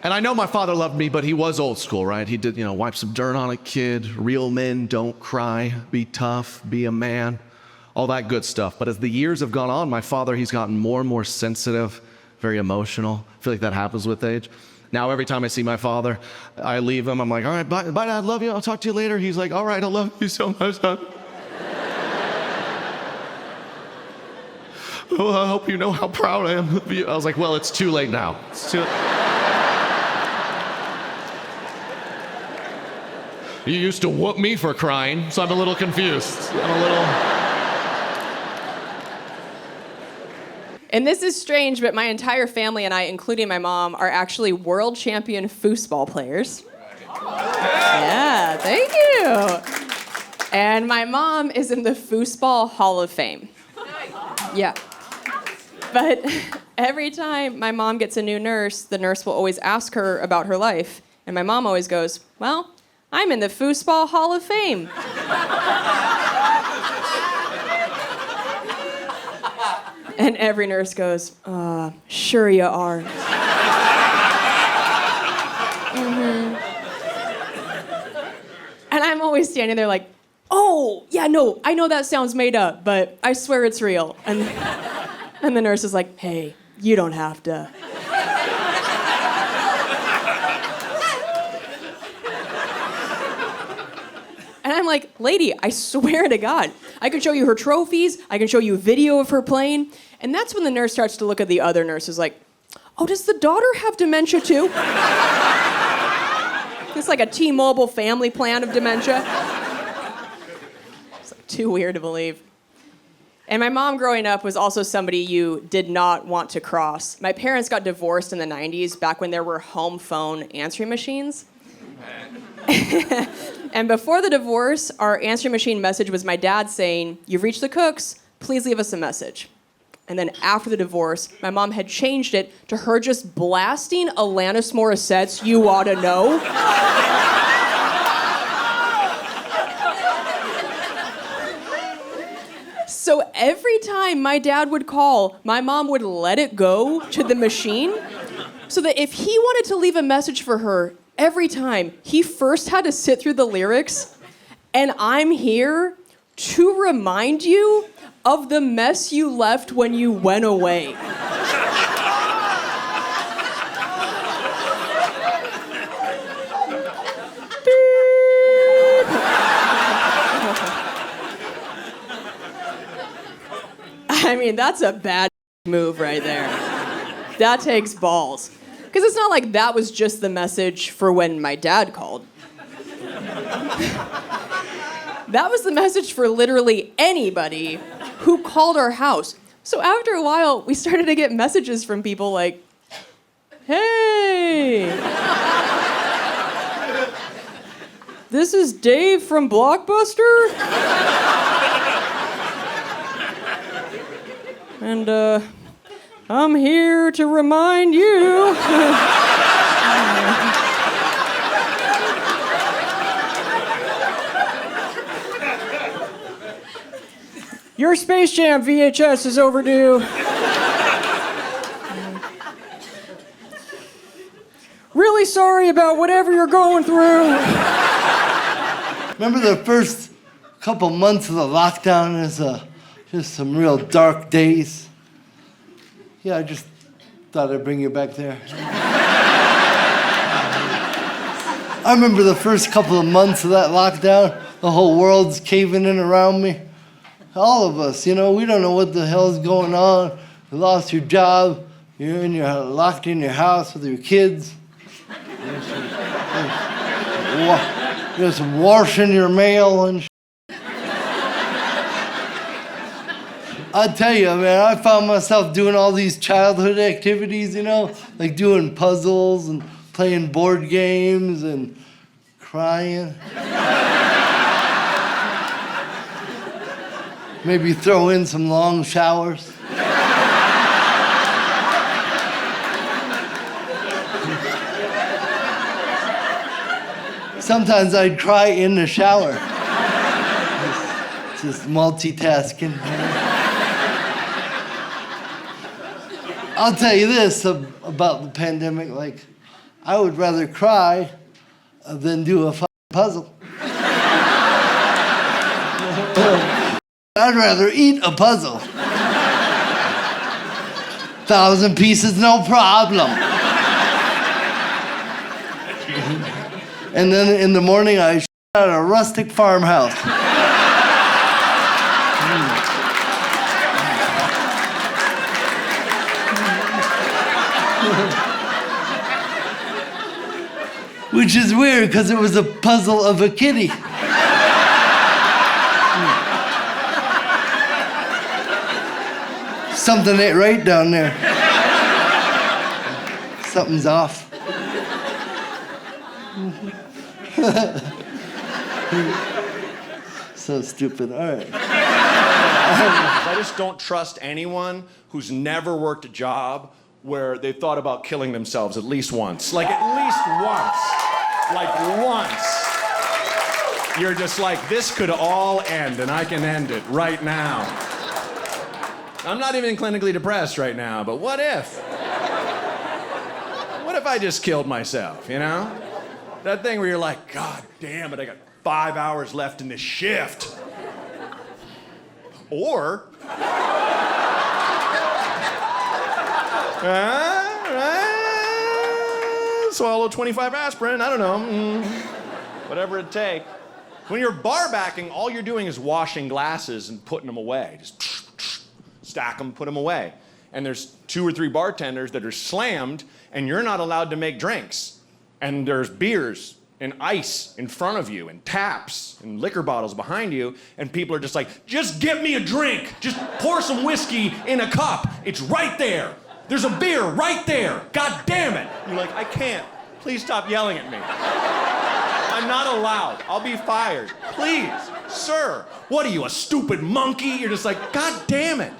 And I know my father loved me, but he was old school, right? He did, wipe some dirt on a kid, real men don't cry, be tough, be a man, all that good stuff. But as the years have gone on, my father, he's gotten more and more sensitive, very emotional. I feel like that happens with age. Now, every time I see my father, I leave him. I'm like, all right, bye, Dad, love you. I'll talk to you later. He's like, all right, I love you so much, son. Oh, I hope you know how proud I am of you. I was like, well, it's too late now. It's too... You used to whoop me for crying, so I'm a little confused. And this is strange, but my entire family and I, including my mom, are actually world champion foosball players. Yeah, thank you. And my mom is in the Foosball Hall of Fame. Yeah. But every time my mom gets a new nurse, the nurse will always ask her about her life. And my mom always goes, well, I'm in the Foosball Hall of Fame. And every nurse goes, sure you are. Mm-hmm. And I'm always standing there like, oh, yeah, no, I know that sounds made up, but I swear it's real. And the nurse is like, hey, you don't have to. And I'm like, lady, I swear to God, I can show you her trophies, I can show you a video of her playing. And that's when the nurse starts to look at the other nurses like, oh, does the daughter have dementia too? It's like a T-Mobile family plan of dementia. It's like too weird to believe. And my mom growing up was also somebody you did not want to cross. My parents got divorced in the 90s, back when there were home phone answering machines. And before the divorce, our answering machine message was my dad saying, you've reached the Cooks, please leave us a message. And then after the divorce, my mom had changed it to her just blasting Alanis Morissette's You Oughta Know. So every time my dad would call, my mom would let it go to the machine so that if he wanted to leave a message for her, every time, he first had to sit through the lyrics, and I'm here to remind you of the mess you left when you went away. I mean, that's a bad move right there. That takes balls. Because it's not like that was just the message for when my dad called. That was the message for literally anybody who called our house. So after a while, we started to get messages from people like, hey, this is Dave from Blockbuster. And I'm here to remind you. Your Space Jam VHS is overdue. Really sorry about whatever you're going through. Remember the first couple months of the lockdown is just some real dark days. Yeah, I just thought I'd bring you back there. I remember the first couple of months of that lockdown, the whole world's caving in around me. All of us, we don't know what the hell's going on. You lost your job, you're locked in your house with your kids. Just washing your mail and I tell you, man, I found myself doing all these childhood activities, like doing puzzles and playing board games and crying. Maybe throw in some long showers. Sometimes I'd cry in the shower. Just multitasking. I'll tell you this about the pandemic, like, I would rather cry than do a puzzle. I'd rather eat a puzzle. 1,000 pieces, no problem. And then in the morning, I at a rustic farmhouse. Which is weird, because it was a puzzle of a kitty. Something ain't right down there. Something's off. So stupid. All right. I just don't trust anyone who's never worked a job where they thought about killing themselves at least once. Like, at least once. Like, once. You're just like, this could all end, and I can end it right now. I'm not even clinically depressed right now, but what if? What if I just killed myself, That thing where you're like, God damn it, I got 5 hours left in this shift. Or... swallow 25 aspirin, I don't know. Whatever it take. When you're bar backing, all you're doing is washing glasses and putting them away. Just stack them, put them away. And there's 2 or 3 bartenders that are slammed, and you're not allowed to make drinks. And there's beers and ice in front of you, and taps and liquor bottles behind you, and people are just like, just get me a drink. Just pour some whiskey in a cup. It's right there. There's a beer right there. God damn it. You're like, I can't. Please stop yelling at me. I'm not allowed. I'll be fired. Please, sir. What are you, a stupid monkey? You're just like, God damn it.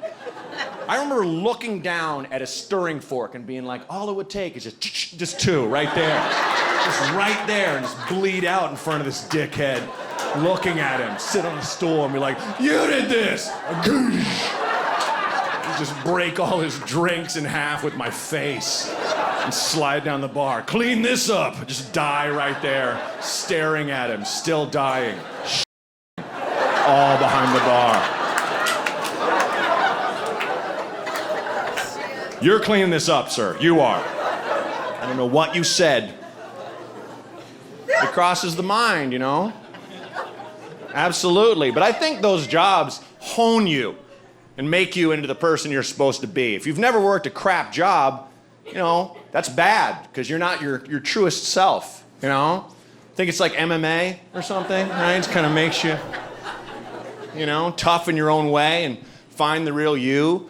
I remember looking down at a stirring fork and being like, all it would take is just 2 right there. Just right there, and just bleed out in front of this dickhead. Looking at him, sit on a stool and be like, you did this. Just break all his drinks in half with my face and slide down the bar. Clean this up. Just die right there, staring at him, still dying. All behind the bar. You're cleaning this up, sir. You are. I don't know what you said. It crosses the mind, Absolutely. But I think those jobs hone you and make you into the person you're supposed to be. If you've never worked a crap job, you know, that's bad because you're not your truest self, you know? I think it's like MMA or something, right? It kind of makes you, you know, tough in your own way and find the real you.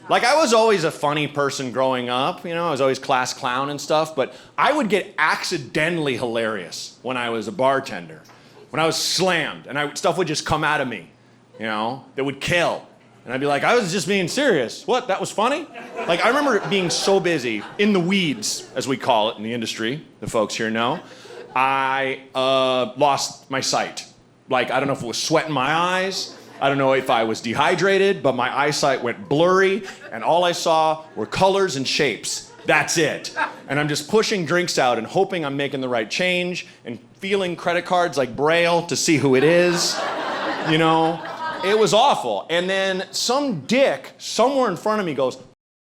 Like, I was always a funny person growing up, you know, I was always class clown and stuff, but I would get accidentally hilarious when I was a bartender. When I was slammed, and stuff would just come out of me, you know, that would kill. And I'd be like, I was just being serious. What, that was funny? Like, I remember being so busy, in the weeds, as we call it in the industry, the folks here know, I lost my sight. Like, I don't know if it was sweat in my eyes, I don't know if I was dehydrated, but my eyesight went blurry, and all I saw were colors and shapes. That's it. And I'm just pushing drinks out and hoping I'm making the right change and feeling credit cards like Braille to see who it is. You know, it was awful. And then some dick somewhere in front of me goes, "Am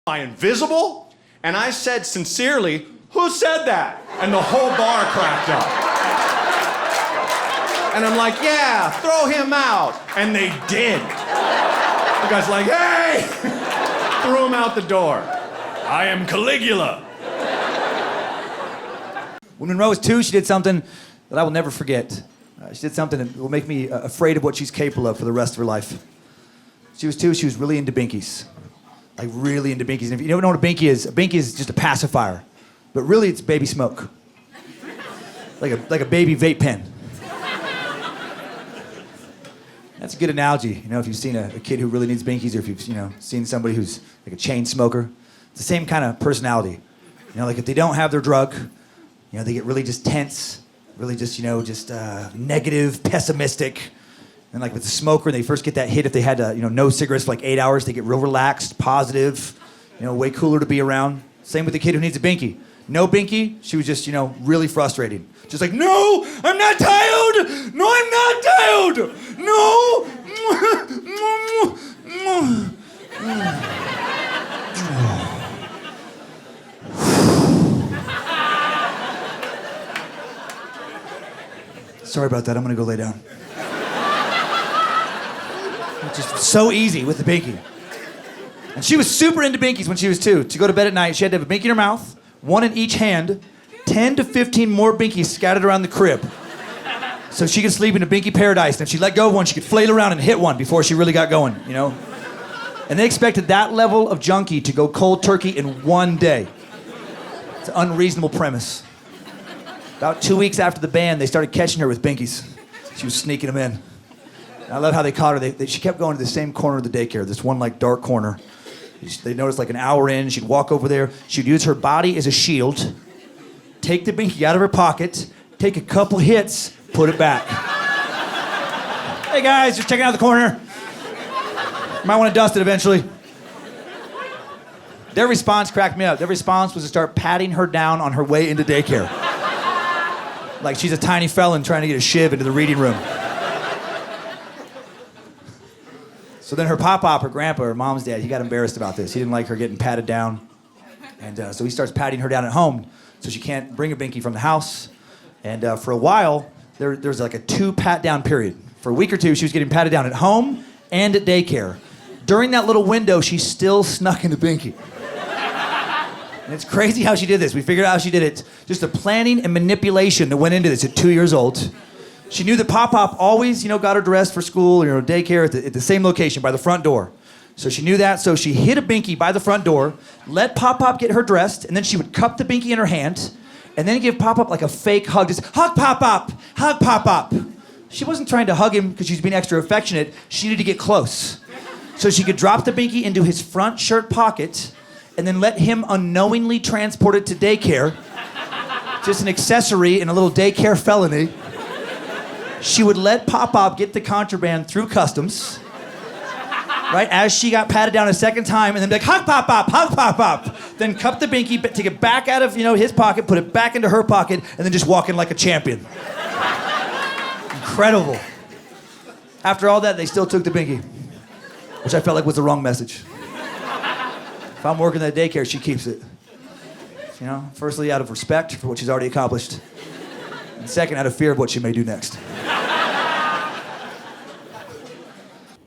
I invisible?" And I said sincerely, "Who said that?" And the whole bar cracked up. And I'm like, "Yeah, throw him out." And they did. The guy's like, "Hey!" Threw him out the door. I am Caligula. When Monroe was 2, she did something that I will never forget. She did something that will make me afraid of what she's capable of for the rest of her life. She was 2, she was really into binkies. Like, really into binkies. And if you don't know what a binky is just a pacifier. But really, it's baby smoke. Like a baby vape pen. That's a good analogy, you know, if you've seen a kid who really needs binkies, or if you've, you know, seen somebody who's like a chain smoker. It's the same kind of personality. You know, like if they don't have their drug, you know, they get really just tense, really just, you know, just negative, pessimistic. And like with the smoker, they first get that hit if they had, you know, no cigarettes for like 8 hours, they get real relaxed, positive, you know, way cooler to be around. Same with the kid who needs a binky. No binky, she was just, you know, really frustrating. Just like, "No, I'm not tired! No, I'm not tired! No!" Sorry about that, I'm gonna go lay down. It's just so easy with the binky. And she was super into binkies when she was 2. To go to bed at night, she had to have a binky in her mouth, one in each hand, 10 to 15 more binkies scattered around the crib. So she could sleep in a binky paradise, and if she let go of one, she could flail around and hit one before she really got going, you know? And they expected that level of junkie to go cold turkey in one day. It's an unreasonable premise. About 2 weeks after the band, they started catching her with binkies. She was sneaking them in. And I love how they caught her. She kept going to the same corner of the daycare, this one like dark corner. They noticed like an hour in, she'd walk over there, she'd use her body as a shield, take the binky out of her pocket, take a couple hits, put it back. "Hey guys, just checking out the corner. Might want to dust it eventually." Their response cracked me up. Their response was to start patting her down on her way into daycare. Like she's a tiny felon trying to get a shiv into the reading room. So then her pop-pop, her grandpa, her mom's dad, he got embarrassed about this. He didn't like her getting patted down. And so he starts patting her down at home so she can't bring a binky from the house. And for a while, there's like a 2 pat-down period. For a week or 2, she was getting patted down at home and at daycare. During that little window, she still snuck in the binky. And it's crazy how she did this. We figured out how she did it. Just the planning and manipulation that went into this at 2 years old. She knew that Pop-Pop always, you know, got her dressed for school, you know, daycare at the same location by the front door. So she knew that, so she hid a binky by the front door, let Pop-Pop get her dressed, and then she would cup the binky in her hand, and then give Pop-Pop like a fake hug. Just, "Hug Pop-Pop! Hug Pop-Pop!" She wasn't trying to hug him because she was being extra affectionate. She needed to get close. So she could drop the binky into his front shirt pocket, and then let him unknowingly transport it to daycare. Just an accessory in a little daycare felony. She would let Pop-Pop get the contraband through customs, right, as she got patted down a second time, and then be like, "Hug Pop-Pop, hug Pop-Pop." Then cup the binky, take it back out of, you know, his pocket, put it back into her pocket, and then just walk in like a champion. Incredible. After all that, they still took the binky, which I felt like was the wrong message. If I'm working at daycare, she keeps it. You know, firstly, out of respect for what she's already accomplished, and second, out of fear of what she may do next.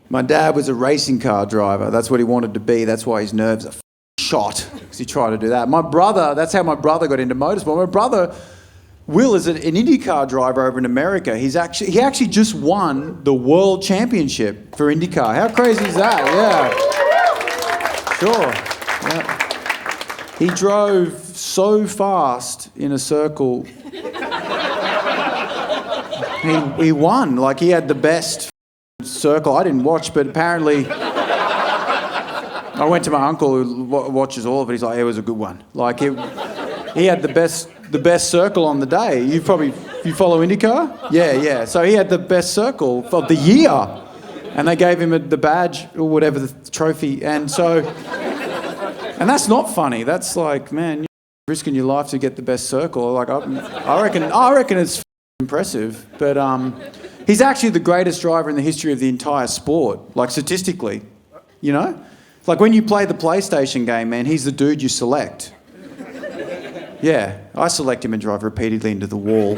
My dad was a racing car driver. That's what he wanted to be. That's why his nerves are shot, because he tried to do that. My brother, that's how my brother got into motorsport. My brother, Will, is an IndyCar driver over in America. He actually just won the world championship for IndyCar. How crazy is that? Yeah. Sure. Yeah. He drove so fast in a circle. He won. Like, he had the best circle. I didn't watch, but apparently I went to my uncle who watches all of it. He's like, it was a good one. Like, he had the best circle on the day. You follow IndyCar? Yeah. So he had the best circle of the year, and they gave him the badge or whatever, the trophy. And that's not funny. That's like, man, you're risking your life to get the best circle. Like, I reckon it's impressive. But he's actually the greatest driver in the history of the entire sport, like statistically, you know? Like when you play the PlayStation game, man, he's the dude you select. Yeah, I select him and drive repeatedly into the wall.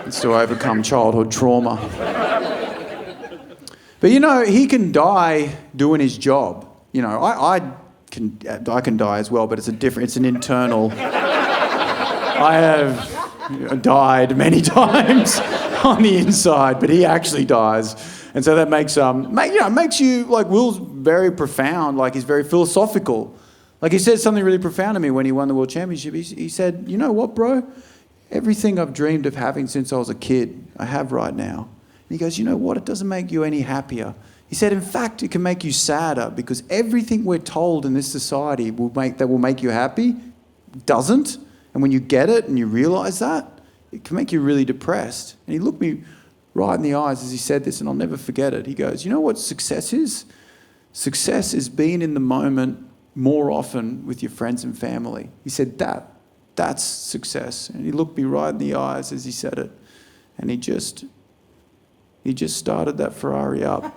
It's to overcome childhood trauma. But you know, he can die doing his job. You know, I can die as well, but it's an internal. I have died many times on the inside, but he actually dies. And so that makes you, like, Will's very profound, like he's very philosophical. Like he said something really profound to me when he won the world championship. He said, you know what, bro? Everything I've dreamed of having since I was a kid, I have right now. And he goes, you know what? It doesn't make you any happier. He said, in fact, it can make you sadder, because everything we're told in this society that will make you happy doesn't. And when you get it and you realise that, it can make you really depressed. And he looked me right in the eyes as he said this, and I'll never forget it. He goes, you know what success is? Success is being in the moment more often with your friends and family. He said, that's success. And he looked me right in the eyes as he said it. And he just started that Ferrari up.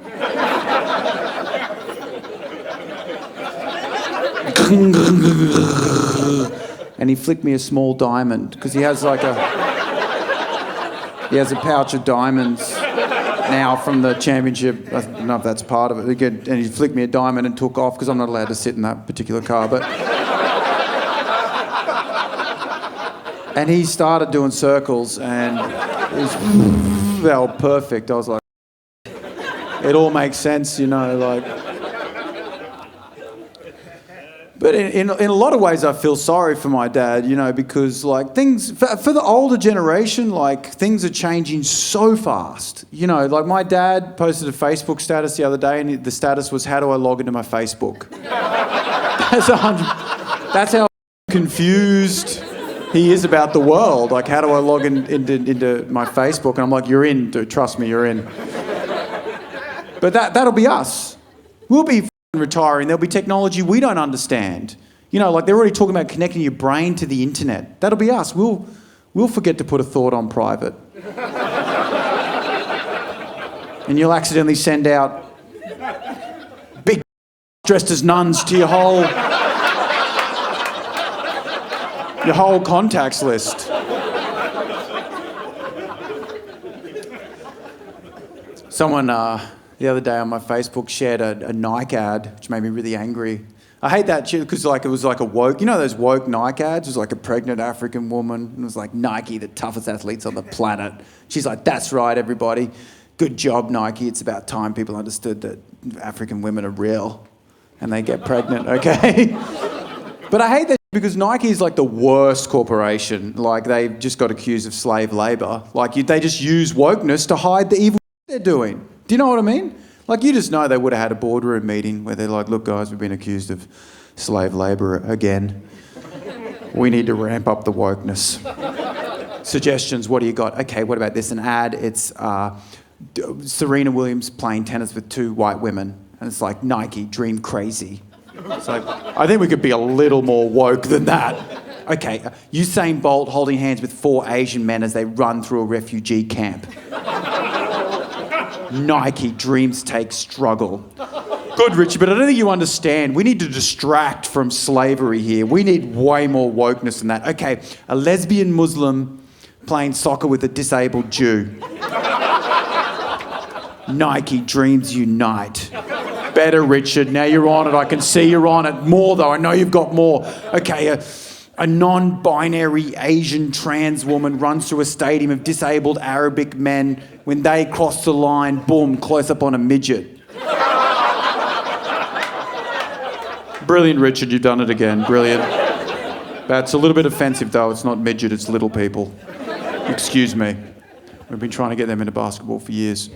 And he flicked me a small diamond, because he has a pouch of diamonds now from the championship. I don't know if that's part of it. And he flicked me a diamond and took off, because I'm not allowed to sit in that particular car. And he started doing circles, and they were perfect. I was like, it all makes sense, you know, like. But in a lot of ways, I feel sorry for my dad, you know, because like things, for the older generation, like things are changing so fast. You know, like my dad posted a Facebook status the other day, and the status was, how do I log into my Facebook? That's how confused he is about the world. Like, how do I log into my Facebook? And I'm like, you're in, dude, trust me, you're in. But that'll be us. We'll be retiring. There'll be technology we don't understand. You know, like they're already talking about connecting your brain to the internet. That'll be us. We'll forget to put a thought on private. And you'll accidentally send out big dressed as nuns to your whole contacts list. Someone the other day on my Facebook shared a Nike ad, which made me really angry. I hate that shit because like it was like a woke, you know those woke Nike ads? It was like a pregnant African woman, and it was like, Nike, the toughest athletes on the planet. She's like, that's right, everybody. Good job, Nike. It's about time people understood that African women are real and they get pregnant, okay? But I hate that because Nike is like the worst corporation. Like they've just got accused of slave labour. Like they just use wokeness to hide the evil they're doing. Do you know what I mean? Like, you just know they would have had a boardroom meeting where they're like, look, guys, we've been accused of slave labour again. We need to ramp up the wokeness. Suggestions, what do you got? Okay, what about this? An ad, it's Serena Williams playing tennis with two white women. And it's like, Nike, dream crazy. It's like, I think we could be a little more woke than that. Okay, Usain Bolt holding hands with 4 Asian men as they run through a refugee camp. Nike, dreams take struggle. Good, Richie, but I don't think you understand. We need to distract from slavery here. We need way more wokeness than that. Okay, a lesbian Muslim playing soccer with a disabled Jew. Nike, dreams unite. Better, Richard. Now you're on it. I can see you're on it. More, though. I know you've got more. Okay, a non-binary Asian trans woman runs through a stadium of disabled Arabic men. When they cross the line, boom, close up on a midget. Brilliant, Richard. You've done it again. Brilliant. That's a little bit offensive, though. It's not midget, it's little people. Excuse me. We've been trying to get them into basketball for years.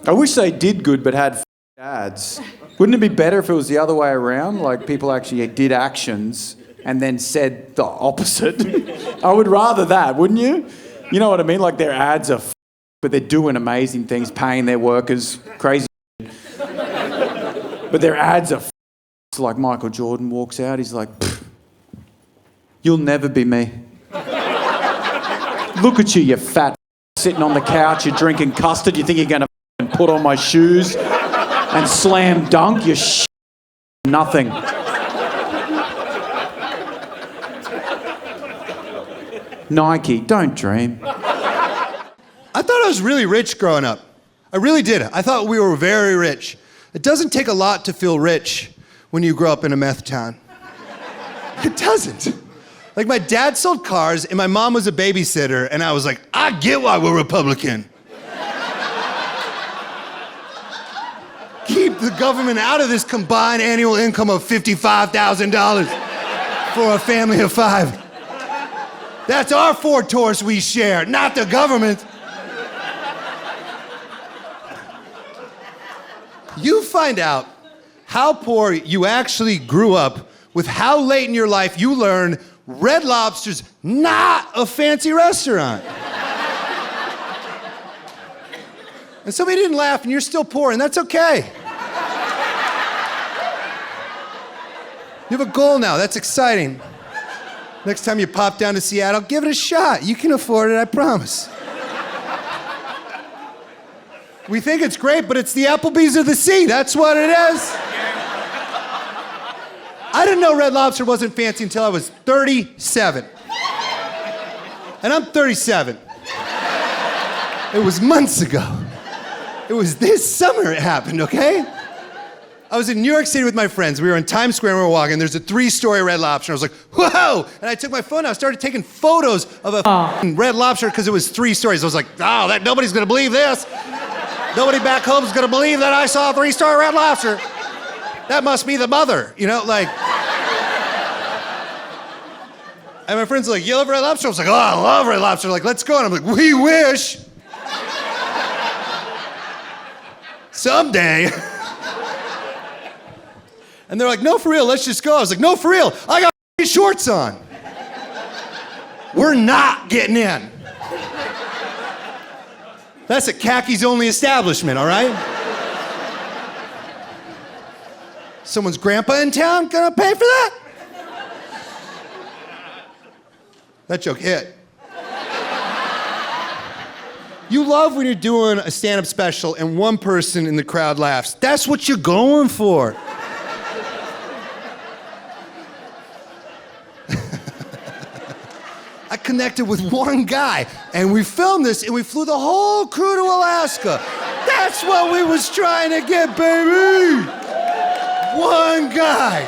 I wish they did good but had ads. Wouldn't it be better if it was the other way around? Like people actually did actions and then said the opposite? I would rather that, wouldn't you? You know what I mean? Like their ads are but they're doing amazing things, paying their workers crazy but their ads are like Michael Jordan walks out, he's like, you'll never be me. Look at you, you fat sitting on the couch, you're drinking custard, you think you're going to put on my shoes and slam dunk, you're nothing. Nike, don't dream. I thought I was really rich growing up. I really did. I thought we were very rich. It doesn't take a lot to feel rich when you grow up in a meth town. It doesn't. Like my dad sold cars and my mom was a babysitter and I was like, I get why we're Republican. Keep the government out of this combined annual income of $55,000 for a family of 5. That's our Ford Taurus we share, not the government. You find out how poor you actually grew up with how late in your life you learn Red Lobster's not a fancy restaurant. And somebody didn't laugh and you're still poor, and that's okay. You have a goal now, that's exciting. Next time you pop down to Seattle, give it a shot. You can afford it, I promise. We think it's great, but it's the Applebee's of the sea, that's what it is. I didn't know Red Lobster wasn't fancy until I was 37. And I'm 37. It was months ago. It was this summer it happened, okay? I was in New York City with my friends. We were in Times Square and we were walking. There's a 3-story Red Lobster. I was like, whoa! And I took my phone out. I started taking photos of a Red Lobster because it was 3 stories. I was like, oh, nobody's gonna believe this. Nobody back home is gonna believe that I saw a 3-star Red Lobster. That must be the mother, you know, like. And my friends are like, you love Red Lobster? I was like, oh, I love Red Lobster. Like, let's go. And I'm like, we wish. Someday. And they're like, no, for real, let's just go. I was like, no, for real, I got shorts on. We're not getting in. That's a khakis only establishment, all right? Someone's grandpa in town gonna pay for that? That joke hit. You love when you're doing a stand-up special and one person in the crowd laughs. That's what you're going for. I connected with one guy, and we filmed this, and we flew the whole crew to Alaska. That's what we was trying to get, baby! One guy.